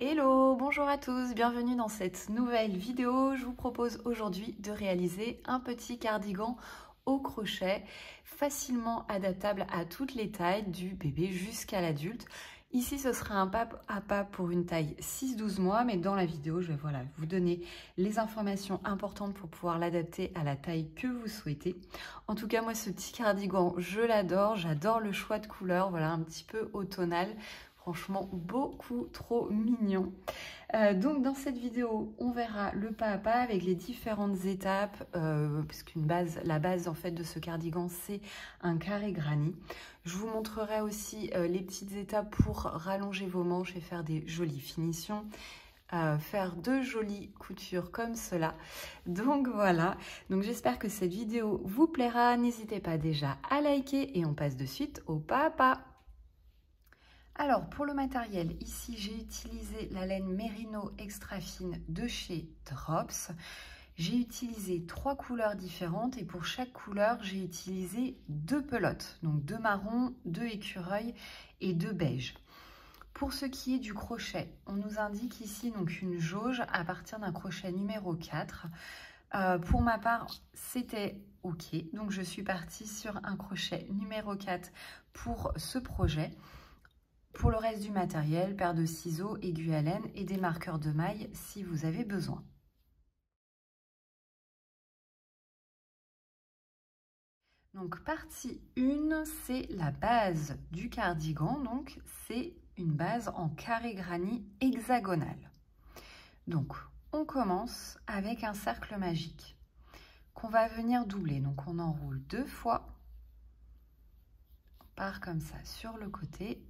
Hello, bonjour à tous, bienvenue dans cette nouvelle vidéo. Je vous propose aujourd'hui de réaliser un petit cardigan au crochet, facilement adaptable à toutes les tailles, du bébé jusqu'à l'adulte. Ici, ce sera un pas à pas pour une taille 6-12 mois, mais dans la vidéo, je vais vous donner les informations importantes pour pouvoir l'adapter à la taille que vous souhaitez. En tout cas, moi, ce petit cardigan, je l'adore. J'adore le choix de couleurs, voilà, un petit peu automnal. Franchement, beaucoup trop mignon. Donc, dans cette vidéo, on verra le pas à pas avec les différentes étapes, parce la base en fait de ce cardigan, c'est un carré granny. Je vous montrerai aussi les petites étapes pour rallonger vos manches et faire des jolies finitions. Faire de jolies coutures comme cela. Donc voilà, donc j'espère que cette vidéo vous plaira. N'hésitez pas déjà à liker et on passe de suite au pas à pas. Alors pour le matériel, ici j'ai utilisé la laine Merino extra fine de chez Drops. J'ai utilisé 3 couleurs différentes et pour chaque couleur j'ai utilisé 2 pelotes, donc 2 marrons, 2 écureuils et 2 beiges. Pour ce qui est du crochet, on nous indique ici donc une jauge à partir d'un crochet numéro 4. Pour ma part, c'était OK, donc je suis partie sur un crochet numéro 4 pour ce projet. Pour le reste du matériel, paire de ciseaux, aiguille à laine et des marqueurs de maille si vous avez besoin. Donc partie 1, c'est la base du cardigan, donc c'est une base en carré granny hexagonal. Donc on commence avec un cercle magique qu'on va venir doubler. Donc on enroule 2 fois, on part comme ça sur le côté.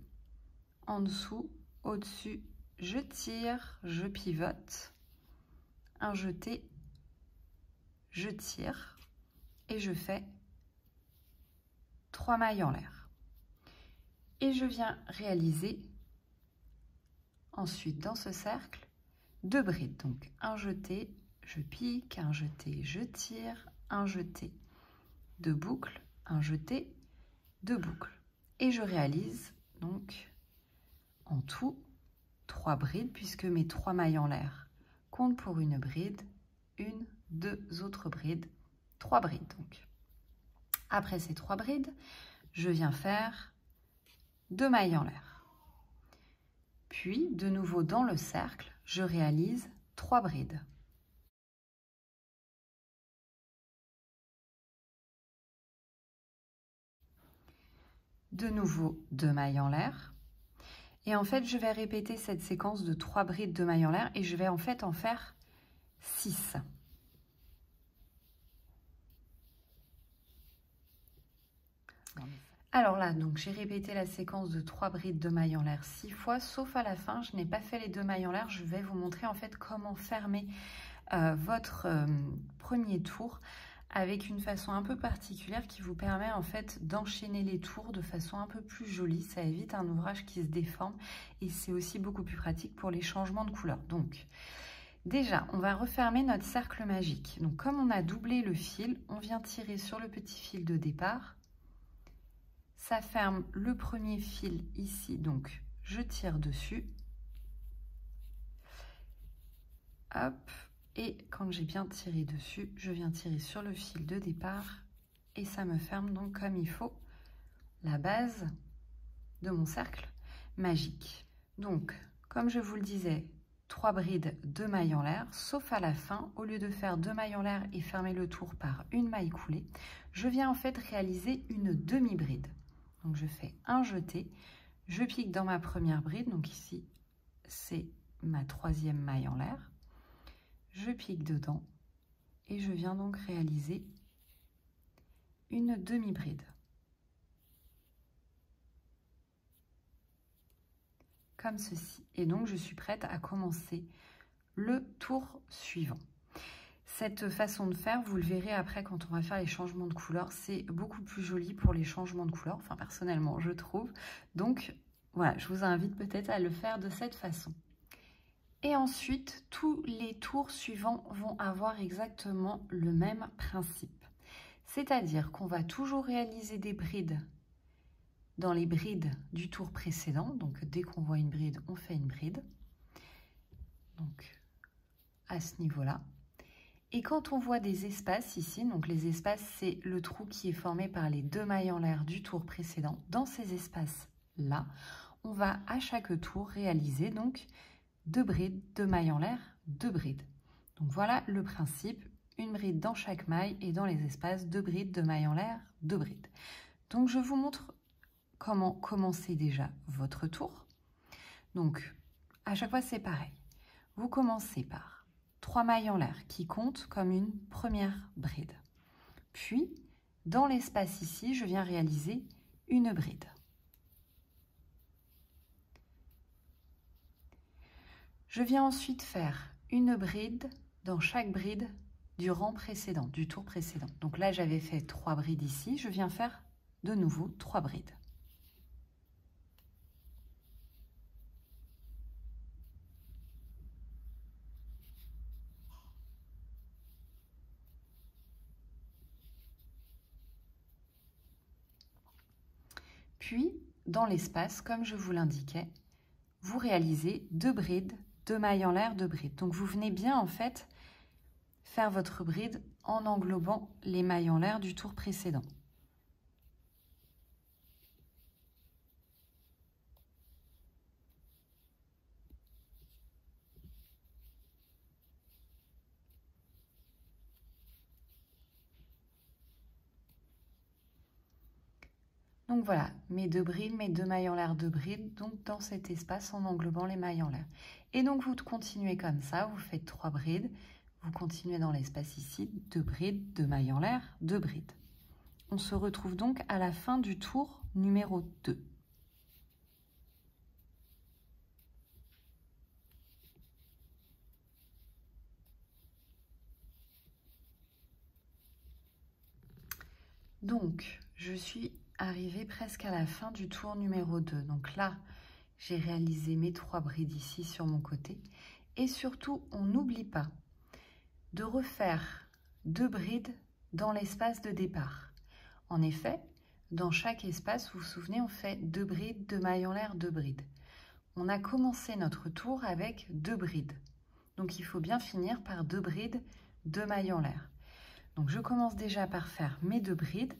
En dessous, au-dessus, je tire, je pivote, un jeté, je tire et je fais 3 mailles en l'air. Et je viens réaliser ensuite dans ce cercle 2 brides. Donc un jeté, je pique, un jeté, je tire, un jeté, 2 boucles, un jeté, 2 boucles. Et je réalise donc en tout 3 brides puisque mes 3 mailles en l'air comptent pour une bride, 1, 2 autres brides, 3 brides donc. Après ces 3 brides, je viens faire 2 mailles en l'air. Puis de nouveau dans le cercle, je réalise 3 brides. De nouveau 2 mailles en l'air. Et en fait, je vais répéter cette séquence de 3 brides de mailles en l'air et je vais en fait en faire 6. Alors là, donc j'ai répété la séquence de 3 brides de mailles en l'air 6 fois, sauf à la fin, je n'ai pas fait les 2 mailles en l'air. Je vais vous montrer en fait comment fermer votre premier tour avec une façon un peu particulière qui vous permet en fait d'enchaîner les tours de façon un peu plus jolie. Ça évite un ouvrage qui se déforme et c'est aussi beaucoup plus pratique pour les changements de couleur. Donc déjà, on va refermer notre cercle magique. Donc comme on a doublé le fil, on vient tirer sur le petit fil de départ. Ça ferme le premier fil ici, donc je tire dessus. Hop. Et quand j'ai bien tiré dessus, je viens tirer sur le fil de départ et ça me ferme donc comme il faut la base de mon cercle magique. Donc, comme je vous le disais, 3 brides, 2 mailles en l'air, sauf à la fin, au lieu de faire 2 mailles en l'air et fermer le tour par une maille coulée, je viens en fait réaliser une demi-bride. Donc, je fais un jeté, je pique dans ma première bride, donc ici, c'est ma 3e maille en l'air. Je pique dedans et je viens donc réaliser une demi-bride. Comme ceci. Et donc, je suis prête à commencer le tour suivant. Cette façon de faire, vous le verrez après quand on va faire les changements de couleur, c'est beaucoup plus joli pour les changements de couleur, enfin personnellement, je trouve. Donc, voilà, je vous invite peut-être à le faire de cette façon. Et ensuite, tous les tours suivants vont avoir exactement le même principe. C'est-à-dire qu'on va toujours réaliser des brides dans les brides du tour précédent. Donc, dès qu'on voit une bride, on fait une bride. donc à ce niveau-là. Et quand on voit des espaces ici, donc les espaces, c'est le trou qui est formé par les 2 mailles en l'air du tour précédent. Dans ces espaces-là, on va à chaque tour réaliser donc 2 brides, 2 mailles en l'air, 2 brides. Donc voilà le principe, une bride dans chaque maille et dans les espaces, 2 brides, 2 mailles en l'air, 2 brides. Donc je vous montre comment commencer déjà votre tour. Donc à chaque fois c'est pareil. Vous commencez par 3 mailles en l'air qui comptent comme une première bride. Puis, dans l'espace ici, je viens réaliser une bride. Je viens ensuite faire une bride dans chaque bride du rang précédent, du tour précédent. Donc là, j'avais fait 3 brides ici, je viens faire de nouveau 3 brides. Puis, dans l'espace, comme je vous l'indiquais, vous réalisez 2 brides, 2 mailles en l'air, 2 brides. Donc vous venez bien en fait faire votre bride en englobant les mailles en l'air du tour précédent. Donc voilà, mes 2 brides, mes 2 mailles en l'air, 2 brides, donc dans cet espace en englobant les mailles en l'air. Et donc vous continuez comme ça, vous faites 3 brides, vous continuez dans l'espace ici, 2 brides, 2 mailles en l'air, 2 brides. On se retrouve donc à la fin du tour numéro 2. Donc, je suis arrivée presque à la fin du tour numéro 2. Donc là, j'ai réalisé mes 3 brides ici sur mon côté. Et surtout, on n'oublie pas de refaire 2 brides dans l'espace de départ. En effet, dans chaque espace, vous vous souvenez, on fait 2 brides, 2 mailles en l'air, 2 brides. On a commencé notre tour avec 2 brides. Donc, il faut bien finir par 2 brides, 2 mailles en l'air. Donc, je commence déjà par faire mes 2 brides.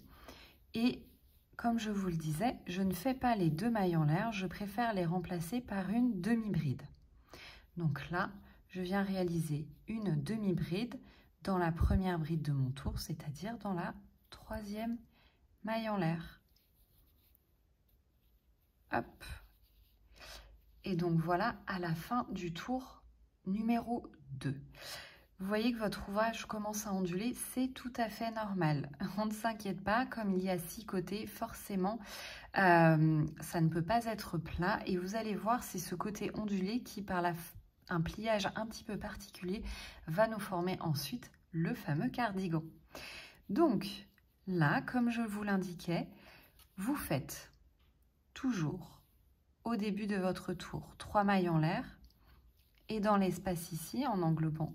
Et comme je vous le disais, je ne fais pas les 2 mailles en l'air, je préfère les remplacer par une demi-bride. Donc là, je viens réaliser une demi-bride dans la première bride de mon tour, c'est-à-dire dans la 3e maille en l'air. Hop. Et donc voilà à la fin du tour numéro 2. Vous voyez que votre ouvrage commence à onduler, c'est tout à fait normal. On ne s'inquiète pas, comme il y a 6 côtés, forcément, ça ne peut pas être plat. Et vous allez voir, c'est ce côté ondulé qui, par un pliage un petit peu particulier, va nous former ensuite le fameux cardigan. Donc là, comme je vous l'indiquais, vous faites toujours au début de votre tour 3 mailles en l'air et dans l'espace ici, en englobant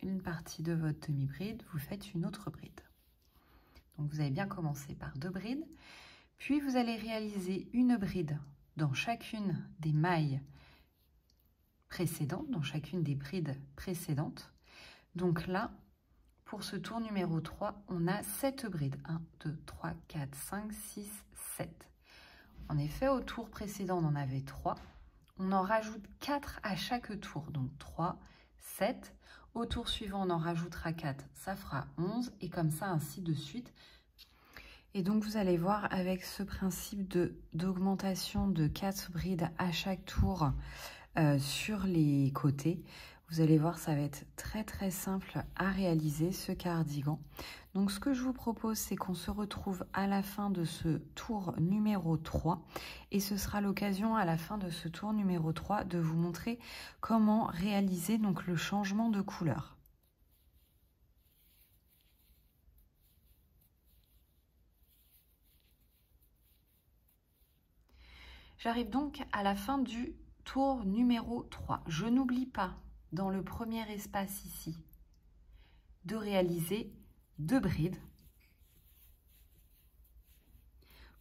une partie de votre demi-bride, vous faites une autre bride. Donc vous avez bien commencé par 2 brides, puis vous allez réaliser une bride dans chacune des mailles précédentes, dans chacune des brides précédentes. Donc là, pour ce tour numéro 3, on a 7 brides. 1, 2, 3, 4, 5, 6, 7. En effet, au tour précédent, on en avait 3. On en rajoute 4 à chaque tour, donc 3, 7. Au tour suivant, on en rajoutera 4, ça fera 11, et comme ça, ainsi de suite. Et donc, vous allez voir avec ce principe d'augmentation de 4 brides à chaque tour sur les côtés, vous allez voir, ça va être très très simple à réaliser ce cardigan. Donc, ce que je vous propose, c'est qu'on se retrouve à la fin de ce tour numéro 3. Et ce sera l'occasion à la fin de ce tour numéro 3 de vous montrer comment réaliser donc le changement de couleur. J'arrive donc à la fin du tour numéro 3. Je n'oublie pas, dans le premier espace ici, de réaliser 2 brides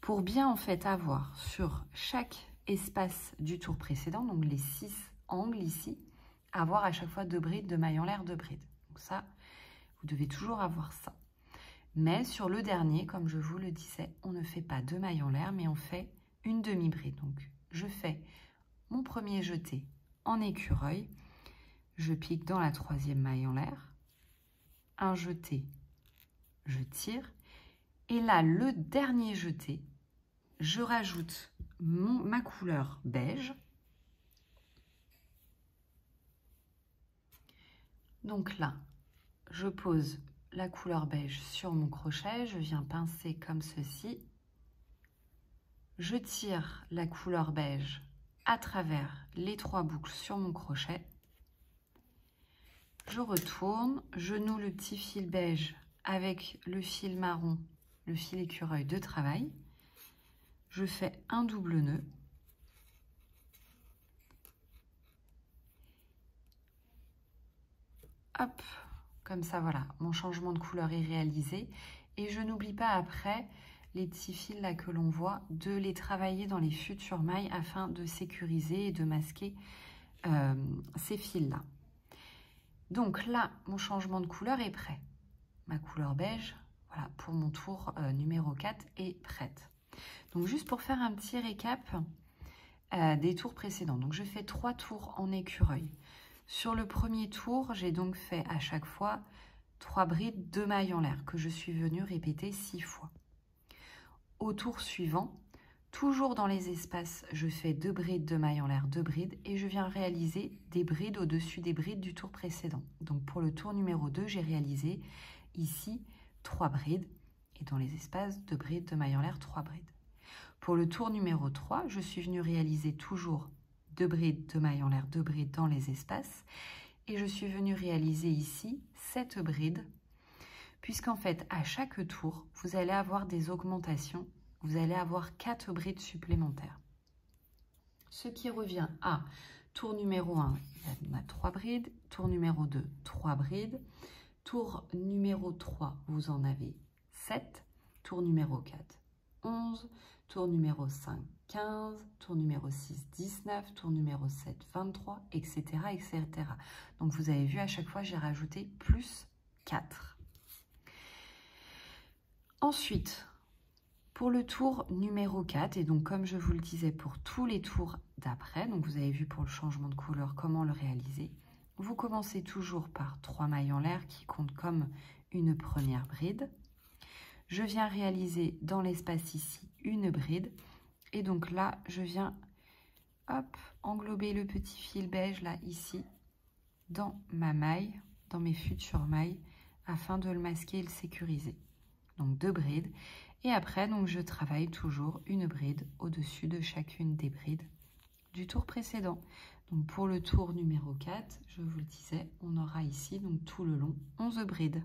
pour bien en fait avoir sur chaque espace du tour précédent, donc les 6 angles ici, avoir à chaque fois 2 brides, 2 mailles en l'air, 2 brides. Donc ça, vous devez toujours avoir ça. Mais sur le dernier, comme je vous le disais, on ne fait pas 2 mailles en l'air, mais on fait une demi-bride. Donc je fais mon premier jeté en écureuil, je pique dans la 3e maille en l'air, un jeté, je tire, et là le dernier jeté, je rajoute ma couleur beige. Donc là, je pose la couleur beige sur mon crochet, je viens pincer comme ceci, je tire la couleur beige à travers les 3 boucles sur mon crochet, je retourne, je noue le petit fil beige avec le fil marron, le fil écureuil de travail, je fais un double nœud, hop, comme ça, voilà, mon changement de couleur est réalisé. Et je n'oublie pas après les petits fils là que l'on voit, de les travailler dans les futures mailles afin de sécuriser et de masquer ces fils-là. Donc là, mon changement de couleur est prêt. Ma couleur beige, voilà, pour mon tour numéro 4 est prête. Donc juste pour faire un petit récap des tours précédents. Donc je fais 3 tours en écureuil. Sur le premier tour, j'ai donc fait à chaque fois 3 brides, 2 mailles en l'air que je suis venue répéter 6 fois. Au tour suivant, toujours dans les espaces, je fais 2 brides, 2 mailles en l'air, 2 brides et je viens réaliser des brides au-dessus des brides du tour précédent. Donc pour le tour numéro 2, j'ai réalisé ici 3 brides et dans les espaces 2 brides, 2 mailles en l'air, 3 brides. Pour le tour numéro 3, je suis venue réaliser toujours 2 brides, 2 mailles en l'air, 2 brides dans les espaces. Et je suis venue réaliser ici 7 brides, puisqu'en fait, à chaque tour, vous allez avoir des augmentations. Vous allez avoir 4 brides supplémentaires. Ce qui revient à tour numéro 1, il y a 3 brides. Tour numéro 2, 3 brides. Tour numéro 3, vous en avez 7. Tour numéro 4, 11. Tour numéro 5, 15, tour numéro 6, 19, tour numéro 7, 23, etc., etc. Donc, vous avez vu, à chaque fois, j'ai rajouté plus 4. Ensuite, pour le tour numéro 4, et donc comme je vous le disais pour tous les tours d'après, donc vous avez vu pour le changement de couleur comment le réaliser, vous commencez toujours par 3 mailles en l'air qui comptent comme une première bride. Je viens réaliser dans l'espace ici une bride et donc là je viens hop englober le petit fil beige là ici dans ma maille, dans mes futures mailles afin de le masquer et le sécuriser. Donc 2 brides et après donc je travaille toujours une bride au-dessus de chacune des brides du tour précédent. Donc pour le tour numéro 4, je vous le disais, on aura ici donc tout le long 11 brides.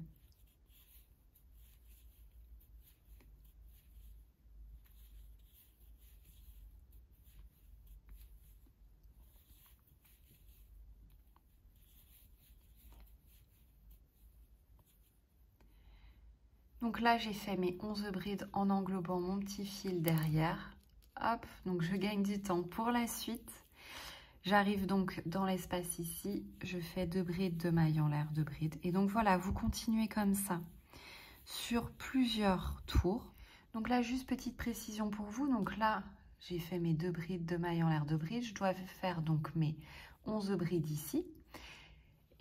Donc là, j'ai fait mes 11 brides en englobant mon petit fil derrière. Hop, donc je gagne du temps pour la suite. J'arrive donc dans l'espace ici, je fais 2 brides, 2 mailles en l'air, 2 brides. Et donc voilà, vous continuez comme ça sur plusieurs tours. Donc là, juste petite précision pour vous. Donc là, j'ai fait mes 2 brides, 2 mailles en l'air, 2 brides. Je dois faire donc mes 11 brides ici.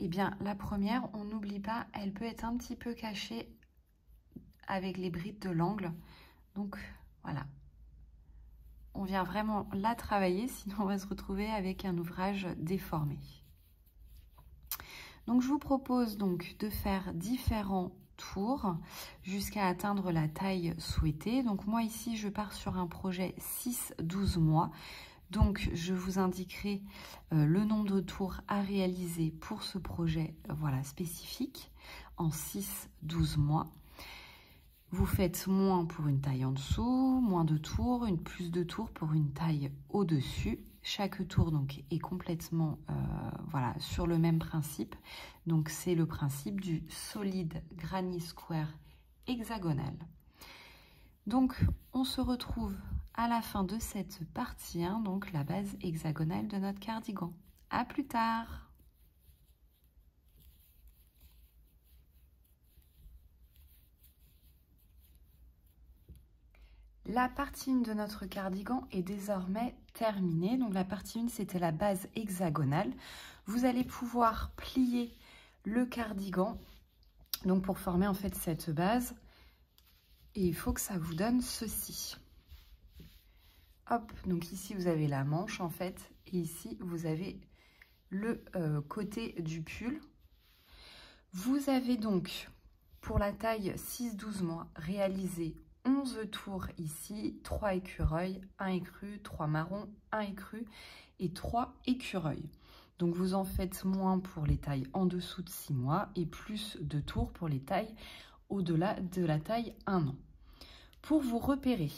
Eh bien, la première, on n'oublie pas, elle peut être un petit peu cachée avec les brides de l'angle. Donc voilà, on vient vraiment la travailler, sinon on va se retrouver avec un ouvrage déformé. Donc je vous propose donc de faire différents tours jusqu'à atteindre la taille souhaitée. Donc moi ici je pars sur un projet 6-12 mois. Donc je vous indiquerai le nombre de tours à réaliser pour ce projet voilà, spécifique en 6-12 mois. Vous faites moins pour une taille en dessous, moins de tours, plus de tours pour une taille au-dessus. Chaque tour donc est complètement voilà, sur le même principe. Donc c'est le principe du solide granny square hexagonal. Donc on se retrouve à la fin de cette partie 1, donc la base hexagonale de notre cardigan. À plus tard! La partie 1 de notre cardigan est désormais terminée. Donc la partie 1, c'était la base hexagonale. Vous allez pouvoir plier le cardigan donc pour former en fait cette base. Et il faut que ça vous donne ceci. Hop, donc ici vous avez la manche en fait. Et ici vous avez le côté du pull. Vous avez donc pour la taille 6-12 mois réalisé 11 tours ici, 3 écureuils, 1 écru, 3 marrons, 1 écru et 3 écureuils. Donc vous en faites moins pour les tailles en dessous de 6 mois et plus de tours pour les tailles au-delà de la taille 1 an. Pour vous repérer,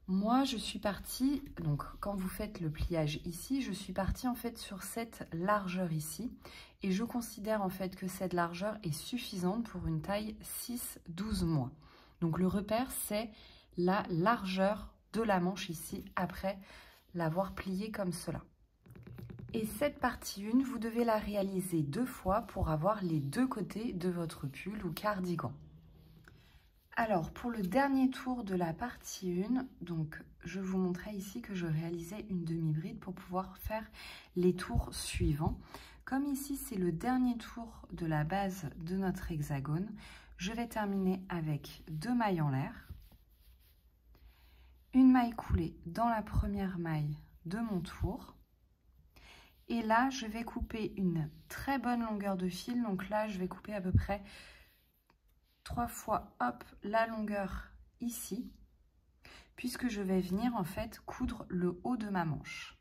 moi je suis partie, donc quand vous faites le pliage ici, je suis partie en fait sur cette largeur ici et je considère en fait que cette largeur est suffisante pour une taille 6-12 mois. Donc le repère, c'est la largeur de la manche ici, après l'avoir pliée comme cela. Et cette partie 1, vous devez la réaliser 2 fois pour avoir les 2 côtés de votre pull ou cardigan. Alors, pour le dernier tour de la partie 1, donc je vous montrais ici que je réalisais une demi-bride pour pouvoir faire les tours suivants. Comme ici, c'est le dernier tour de la base de notre hexagone, je vais terminer avec 2 mailles en l'air, une maille coulée dans la première maille de mon tour. Et là, je vais couper une très bonne longueur de fil. Donc là, je vais couper à peu près 3 fois, hop, la longueur ici, puisque je vais venir en fait coudre le haut de ma manche.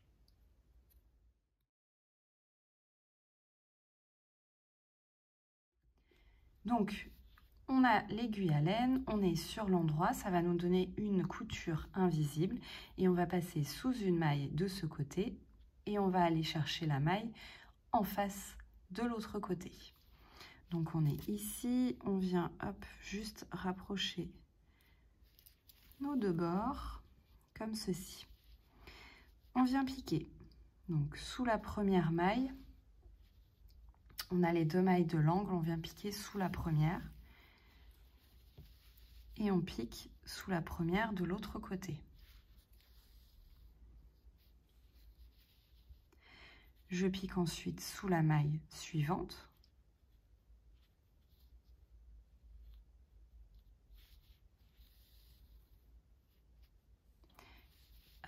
Donc, on a l'aiguille à laine, on est sur l'endroit, ça va nous donner une couture invisible et on va passer sous une maille de ce côté et on va aller chercher la maille en face de l'autre côté. Donc on est ici, on vient hop, juste rapprocher nos 2 bords comme ceci. On vient piquer. Donc sous la première maille, on a les 2 mailles de l'angle, on vient piquer sous la première. Et on pique sous la première de l'autre côté. Je pique ensuite sous la maille suivante.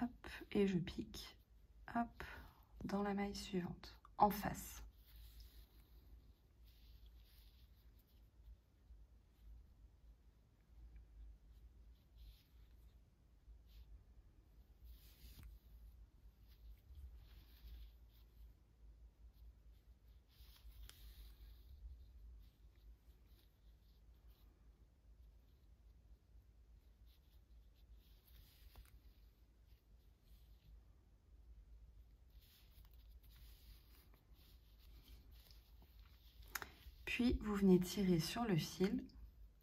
Hop, et je pique, hop, dans la maille suivante, en face. Puis vous venez tirer sur le fil,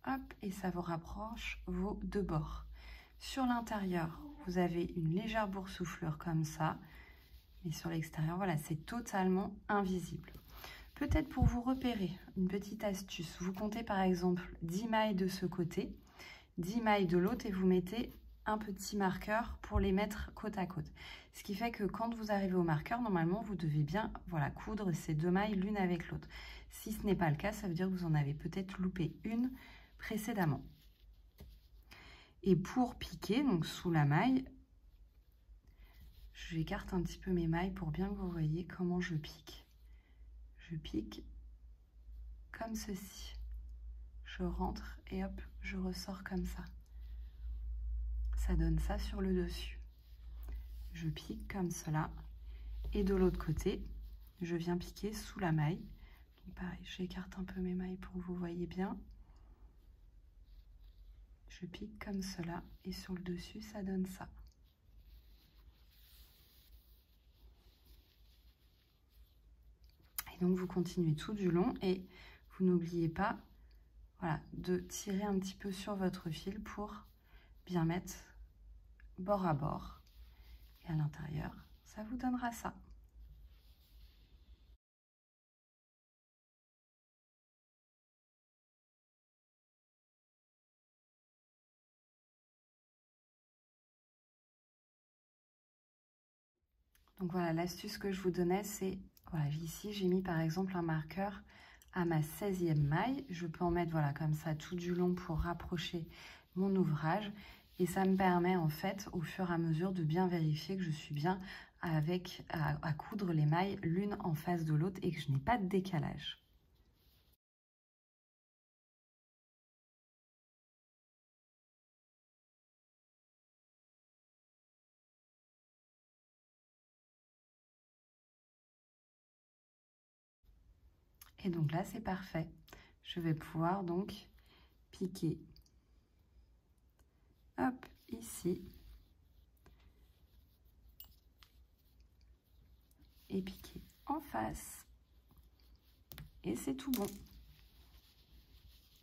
hop, et ça vous rapproche vos 2 bords. Sur l'intérieur, vous avez une légère boursouflure comme ça, mais sur l'extérieur, voilà, c'est totalement invisible. Peut-être pour vous repérer, une petite astuce, vous comptez par exemple 10 mailles de ce côté, 10 mailles de l'autre et vous mettez un petit marqueur pour les mettre côte à côte. Ce qui fait que quand vous arrivez au marqueur, normalement, vous devez bien coudre ces 2 mailles l'une avec l'autre. Si ce n'est pas le cas, ça veut dire que vous en avez peut-être loupé une précédemment. Et pour piquer, donc sous la maille, j'écarte un petit peu mes mailles pour bien que vous voyez comment je pique. Je pique comme ceci. Je rentre et hop, je ressors comme ça. Ça donne ça sur le dessus. Je pique comme cela. Et de l'autre côté, je viens piquer sous la maille. Donc pareil, j'écarte un peu mes mailles pour que vous voyez bien. Je pique comme cela et sur le dessus, ça donne ça. Et donc vous continuez tout du long et vous n'oubliez pas de tirer un petit peu sur votre fil pour bien mettre bord à bord. Et à l'intérieur, ça vous donnera ça. Donc voilà, l'astuce que je vous donnais, c'est, voilà, ici j'ai mis par exemple un marqueur à ma 16e maille. Je peux en mettre, voilà, comme ça tout du long pour rapprocher mon ouvrage. Et ça me permet en fait, au fur et à mesure, de bien vérifier que je suis bien à coudre les mailles l'une en face de l'autre et que je n'ai pas de décalage. Et donc là, c'est parfait. Je vais pouvoir donc piquer, hop, ici, et piquer en face. Et c'est tout bon.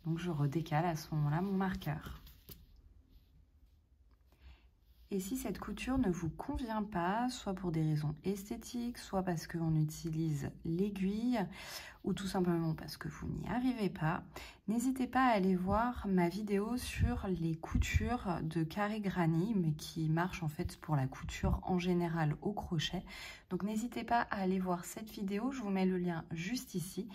Donc je redécale à ce moment-là mon marqueur. Et si cette couture ne vous convient pas, soit pour des raisons esthétiques, soit parce qu'on utilise l'aiguille, ou tout simplement parce que vous n'y arrivez pas, n'hésitez pas à aller voir ma vidéo sur les coutures de carré granny, mais qui marche en fait pour la couture en général au crochet. Donc n'hésitez pas à aller voir cette vidéo, je vous mets le lien juste ici.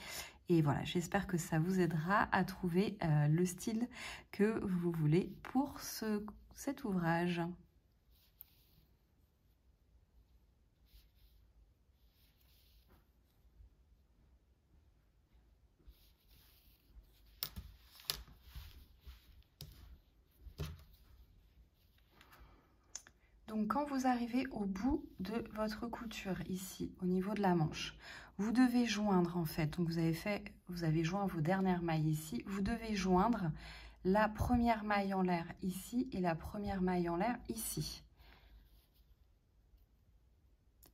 Et voilà, j'espère que ça vous aidera à trouver le style que vous voulez pour cet ouvrage. Donc quand vous arrivez au bout de votre couture, ici, au niveau de la manche, vous devez joindre en fait, donc vous avez joint vos dernières mailles ici, vous devez joindre la première maille en l'air ici et la première maille en l'air ici.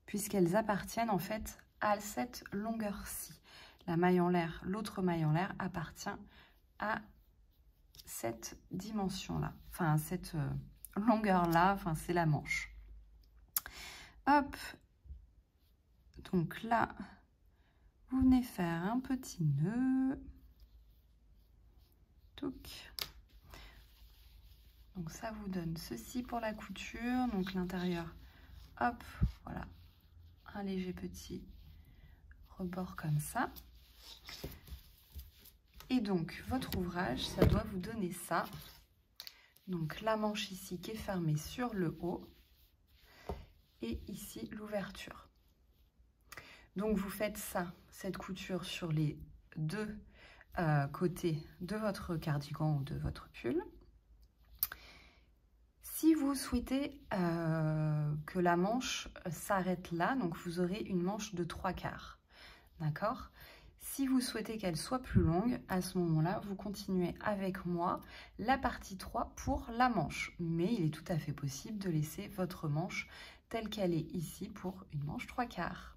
Puisqu'elles appartiennent en fait à cette longueur-ci. La maille en l'air, l'autre maille en l'air appartient à cette dimension-là, enfin à cette longueur-là, enfin c'est la manche. Hop, donc là, vous venez faire un petit nœud. Touc. Donc ça vous donne ceci pour la couture, donc l'intérieur, hop, voilà, un léger petit rebord comme ça. Et donc votre ouvrage, ça doit vous donner ça. Donc la manche ici qui est fermée sur le haut et ici l'ouverture. Donc vous faites ça, cette couture sur les deux côtés de votre cardigan ou de votre pull. Si vous souhaitez que la manche s'arrête là, donc vous aurez une manche de 3/4, d'accord? Si vous souhaitez qu'elle soit plus longue, à ce moment-là, vous continuez avec moi la partie 3 pour la manche. Mais il est tout à fait possible de laisser votre manche telle qu'elle est ici pour une manche 3/4.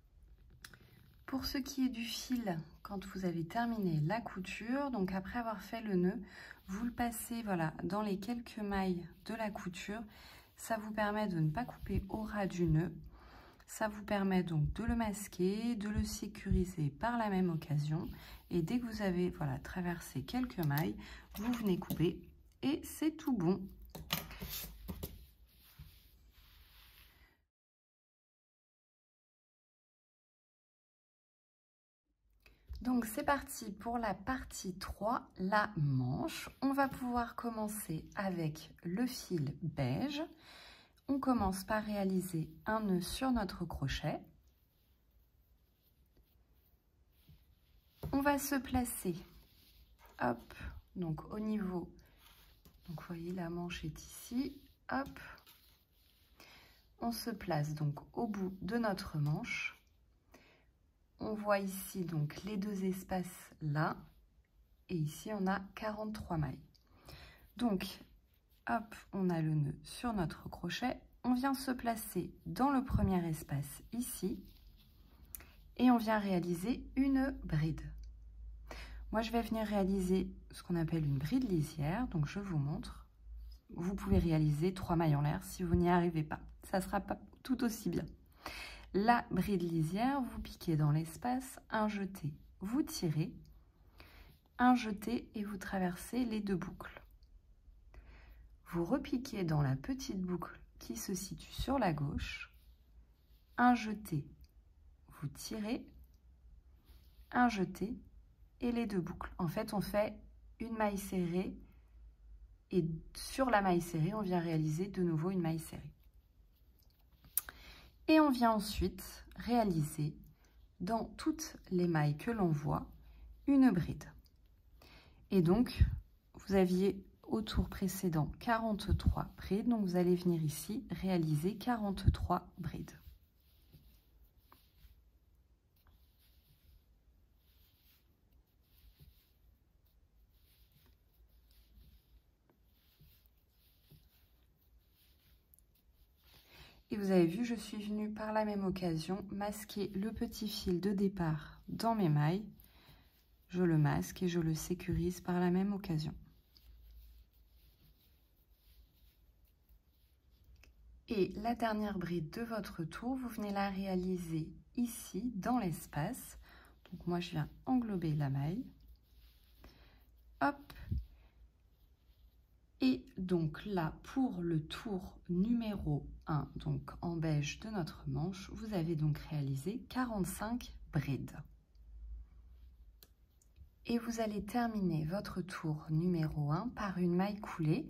Pour ce qui est du fil, quand vous avez terminé la couture, donc après avoir fait le nœud, vous le passez voilà, dans les quelques mailles de la couture. Ça vous permet de ne pas couper au ras du nœud. Ça vous permet donc de le masquer, de le sécuriser par la même occasion. Et dès que vous avez voilà, traversé quelques mailles, vous venez couper et c'est tout bon. Donc c'est parti pour la partie 3, la manche. On va pouvoir commencer avec le fil beige. On commence par réaliser un nœud sur notre crochet. On va se placer, hop, donc au niveau, donc vous voyez la manche est ici, hop. On se place donc au bout de notre manche. On voit ici donc les deux espaces là, et ici on a 43 mailles. Donc, hop, on a le nœud sur notre crochet. On vient se placer dans le premier espace ici et on vient réaliser une bride. Moi, je vais venir réaliser ce qu'on appelle une bride lisière. Donc, je vous montre. Vous pouvez réaliser 3 mailles en l'air si vous n'y arrivez pas. Ça ne sera pas tout aussi bien. La bride lisière, vous piquez dans l'espace, un jeté, vous tirez, un jeté et vous traversez les deux boucles. Vous repiquez dans la petite boucle qui se situe sur la gauche, un jeté, vous tirez, un jeté et les 2 boucles. En fait, on fait une maille serrée et sur la maille serrée, on vient réaliser de nouveau une maille serrée. Et on vient ensuite réaliser dans toutes les mailles que l'on voit une bride. Et donc, vous aviez au tour précédent 43 brides, donc vous allez venir ici réaliser 43 brides. Et vous avez vu, je suis venue par la même occasion masquer le petit fil de départ dans mes mailles. Je le masque et je le sécurise par la même occasion. Et la dernière bride de votre tour, vous venez la réaliser ici, dans l'espace. Donc moi, je viens englober la maille. Hop. Et donc là, pour le tour numéro 1, donc en beige de notre manche, vous avez donc réalisé 45 brides. Et vous allez terminer votre tour numéro 1 par une maille coulée.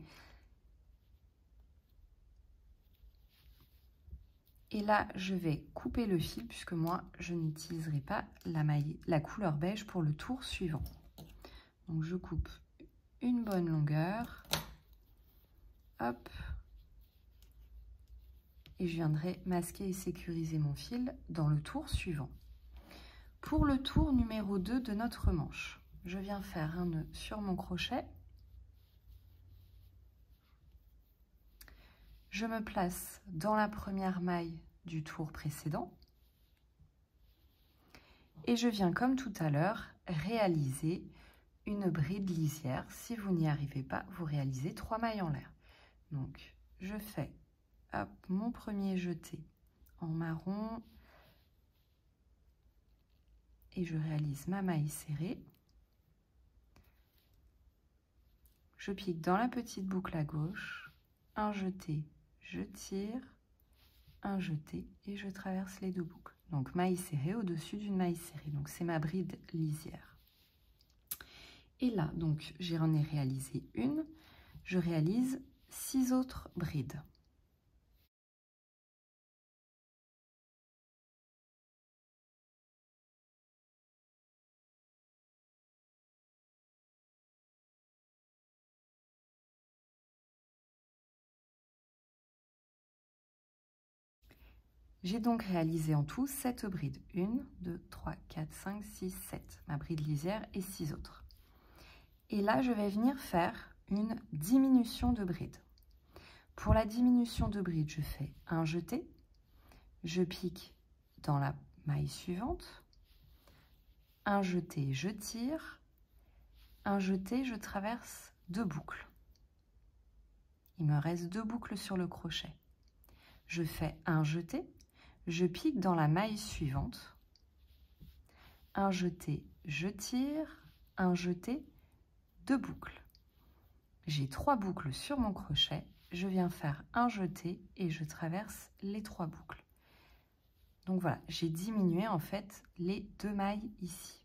Et là, je vais couper le fil puisque moi, je n'utiliserai pas la couleur beige pour le tour suivant. Donc, je coupe une bonne longueur. Hop. Et je viendrai masquer et sécuriser mon fil dans le tour suivant. Pour le tour numéro 2 de notre manche, je viens faire un nœud sur mon crochet. Je me place dans la première maille du tour précédent et je viens comme tout à l'heure réaliser une bride lisière. Si vous n'y arrivez pas, vous réalisez 3 mailles en l'air. Donc je fais hop, mon premier jeté en marron et je réalise ma maille serrée. Je pique dans la petite boucle à gauche, un jeté, je tire, un jeté et je traverse les 2 boucles. Donc maille serrée au-dessus d'une maille serrée. Donc c'est ma bride lisière. Et là, donc j'en ai réalisé une. Je réalise 6 autres brides. J'ai donc réalisé en tout 7 brides. 1, 2, 3, 4, 5, 6, 7. Ma bride lisière et 6 autres. Et là, je vais venir faire une diminution de bride. Pour la diminution de bride, je fais un jeté. Je pique dans la maille suivante. Un jeté, je tire. Un jeté, je traverse 2 boucles. Il me reste 2 boucles sur le crochet. Je fais un jeté. Je pique dans la maille suivante, un jeté, je tire, un jeté, 2 boucles. J'ai 3 boucles sur mon crochet, je viens faire un jeté et je traverse les 3 boucles. Donc voilà, j'ai diminué en fait les 2 mailles ici.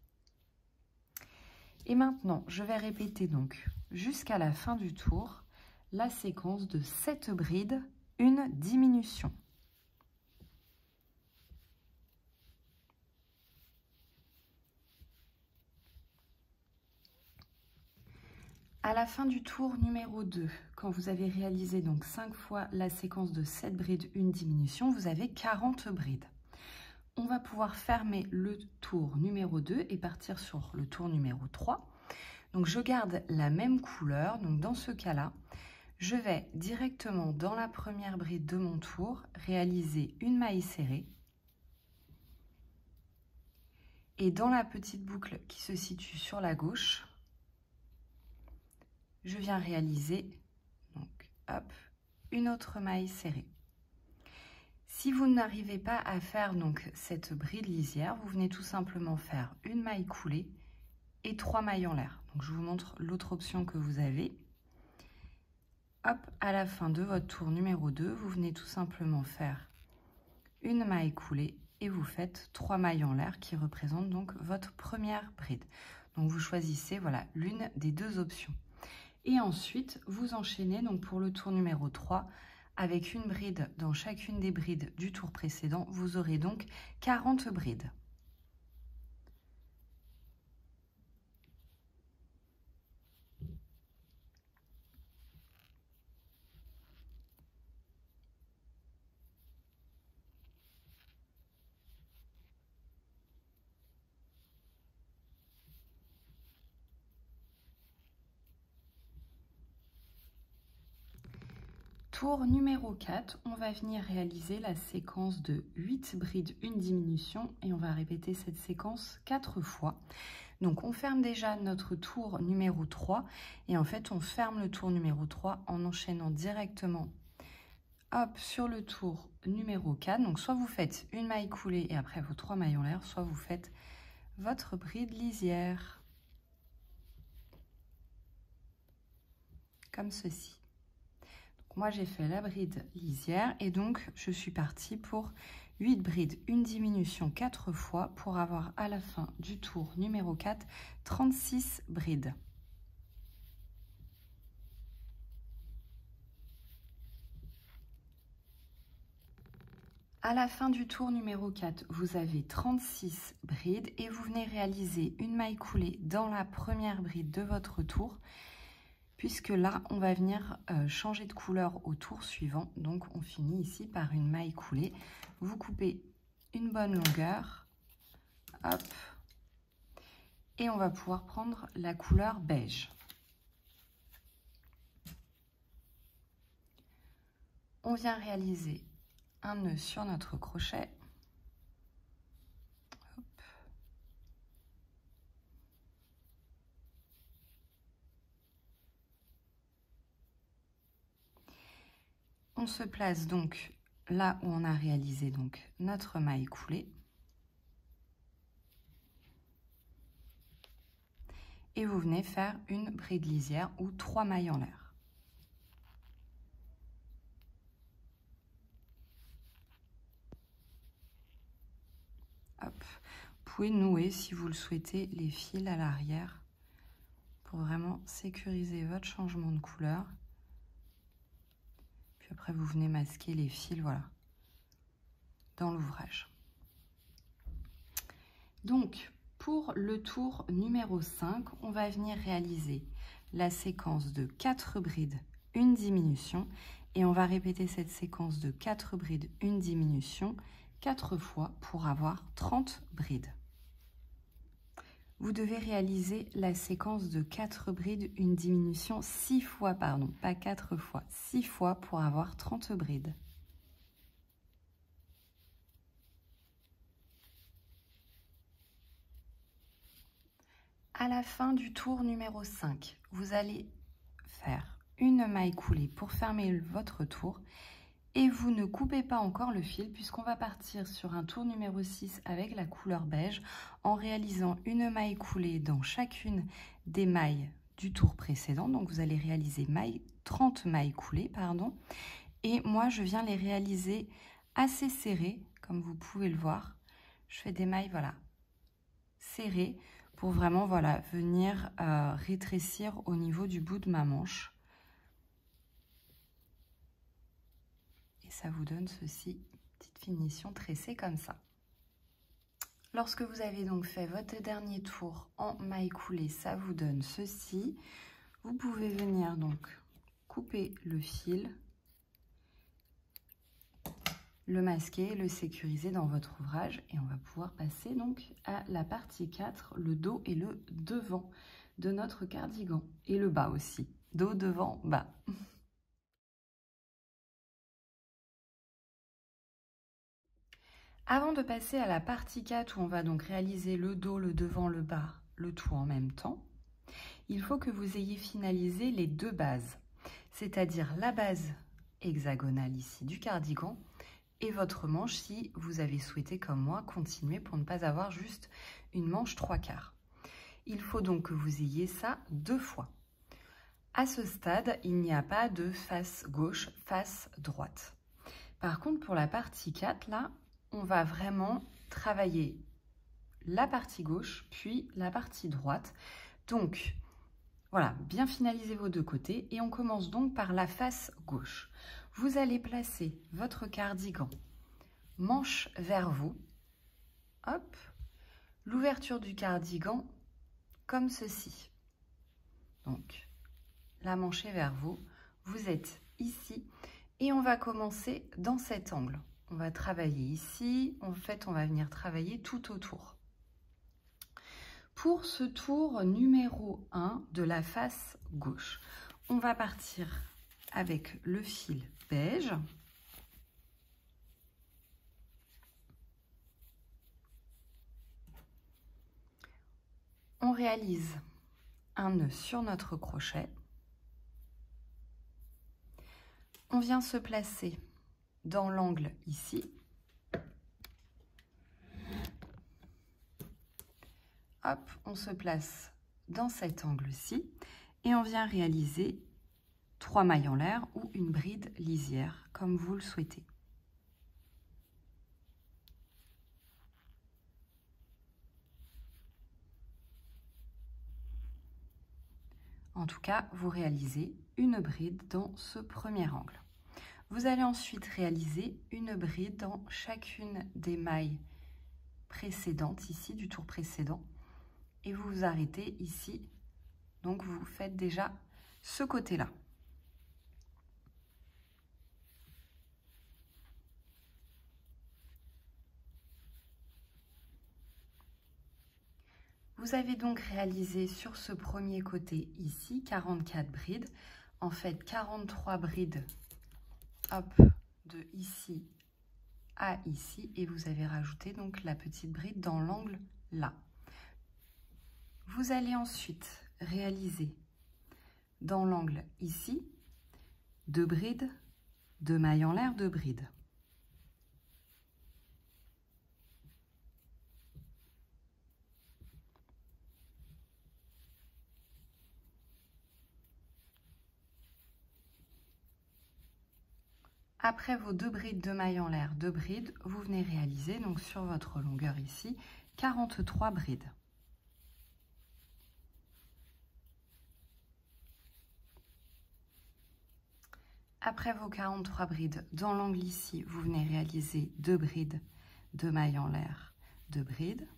Et maintenant, je vais répéter donc jusqu'à la fin du tour la séquence de 7 brides, une diminution. À la fin du tour numéro 2, quand vous avez réalisé donc 5 fois la séquence de 7 brides, une diminution, vous avez 40 brides. On va pouvoir fermer le tour numéro 2 et partir sur le tour numéro 3. Donc je garde la même couleur, donc dans ce cas-là, je vais directement dans la première bride de mon tour réaliser une maille serrée. Et dans la petite boucle qui se situe sur la gauche, je viens réaliser donc, hop, une autre maille serrée. Si vous n'arrivez pas à faire donc cette bride lisière, vous venez tout simplement faire une maille coulée et 3 mailles en l'air. Donc je vous montre l'autre option que vous avez. Hop, à la fin de votre tour numéro 2, vous venez tout simplement faire une maille coulée et vous faites 3 mailles en l'air qui représentent donc votre première bride. Donc vous choisissez voilà l'une des deux options. Et ensuite, vous enchaînez donc pour le tour numéro 3 avec une bride dans chacune des brides du tour précédent. Vous aurez donc 40 brides. Tour numéro 4, on va venir réaliser la séquence de 8 brides, une diminution et on va répéter cette séquence 4 fois. Donc on ferme déjà notre tour numéro 3 et en fait on ferme le tour numéro 3 en enchaînant directement hop, sur le tour numéro 4. Donc soit vous faites une maille coulée et après vos 3 mailles en l'air, soit vous faites votre bride lisière. Comme ceci. Moi, j'ai fait la bride lisière et donc je suis partie pour 8 brides, une diminution 4 fois pour avoir à la fin du tour numéro 4, 36 brides. À la fin du tour numéro 4, vous avez 36 brides et vous venez réaliser une maille coulée dans la première bride de votre tour. Puisque là, on va venir changer de couleur au tour suivant. Donc, on finit ici par une maille coulée. Vous coupez une bonne longueur. Hop. Et on va pouvoir prendre la couleur beige. On vient réaliser un nœud sur notre crochet. Hop. On se place donc là où on a réalisé donc notre maille coulée. Et vous venez faire une bride lisière ou 3 mailles en l'air. Hop. Vous pouvez nouer si vous le souhaitez les fils à l'arrière pour vraiment sécuriser votre changement de couleur. Puis après, vous venez masquer les fils, voilà, dans l'ouvrage. Donc, pour le tour numéro 5, on va venir réaliser la séquence de 4 brides, une diminution. Et on va répéter cette séquence de 4 brides, une diminution, 4 fois pour avoir 30 brides. Vous devez réaliser la séquence de 4 brides, une diminution 6 fois, pardon, pas 4 fois, 6 fois pour avoir 30 brides. À la fin du tour numéro 5, vous allez faire une maille coulée pour fermer votre tour et vous ne coupez pas encore le fil puisqu'on va partir sur un tour numéro 6 avec la couleur beige en réalisant une maille coulée dans chacune des mailles du tour précédent. Donc vous allez réaliser 30 mailles coulées, pardon, et moi je viens les réaliser assez serrées comme vous pouvez le voir. Je fais des mailles voilà serrées pour vraiment voilà venir rétrécir au niveau du bout de ma manche. Et ça vous donne ceci, petite finition tressée comme ça. Lorsque vous avez donc fait votre dernier tour en maille coulée, ça vous donne ceci. Vous pouvez venir donc couper le fil, le masquer, le sécuriser dans votre ouvrage et on va pouvoir passer donc à la partie 4, le dos et le devant de notre cardigan et le bas aussi, dos, devant, bas. Avant de passer à la partie 4 où on va donc réaliser le dos, le devant, le bas, le tout en même temps, il faut que vous ayez finalisé les deux bases, c'est-à-dire la base hexagonale ici du cardigan et votre manche si vous avez souhaité comme moi continuer pour ne pas avoir juste une manche 3/4. Il faut donc que vous ayez ça 2 fois. À ce stade, il n'y a pas de face gauche, face droite. Par contre, pour la partie 4, là, on va vraiment travailler la partie gauche, puis la partie droite. Donc, voilà, bien finaliser vos deux côtés. Et on commence donc par la face gauche. Vous allez placer votre cardigan manche vers vous. Hop, l'ouverture du cardigan comme ceci. Donc, la manche est vers vous. Vous êtes ici. Et on va commencer dans cet angle. On va travailler ici. En fait, on va venir travailler tout autour. Pour ce tour numéro 1 de la face gauche, on va partir avec le fil beige. On réalise un nœud sur notre crochet. On vient se placer dans l'angle ici. Hop, on se place dans cet angle-ci et on vient réaliser 3 mailles en l'air ou une bride lisière, comme vous le souhaitez. En tout cas, vous réalisez une bride dans ce premier angle. Vous allez ensuite réaliser une bride dans chacune des mailles précédentes, ici, du tour précédent. Et vous vous arrêtez ici. Donc, vous faites déjà ce côté-là. Vous avez donc réalisé sur ce premier côté ici 44 brides. En fait, 43 brides, hop, de ici à ici. Et vous avez rajouté donc la petite bride dans l'angle là. Vous allez ensuite réaliser dans l'angle ici 2 brides, 2 mailles en l'air, 2 brides. Après vos 2 brides de mailles en l'air, 2 brides, vous venez réaliser donc sur votre longueur ici 43 brides. Après vos 43 brides, dans l'angle ici, vous venez réaliser 2 brides, 2 mailles en l'air, 2 brides.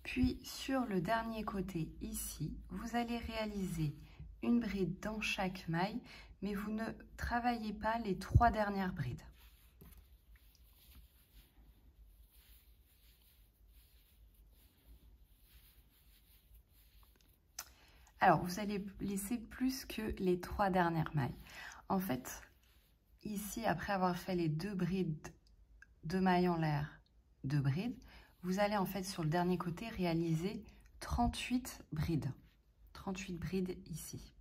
Puis sur le dernier côté ici, vous allez réaliser une bride dans chaque maille, mais vous ne travaillez pas les 3 dernières brides. Alors, vous allez laisser plus que les 3 dernières mailles. En fait, ici, après avoir fait les 2 brides, 2 mailles en l'air, 2 brides, vous allez en fait sur le dernier côté réaliser 38 brides. 38 brides ici.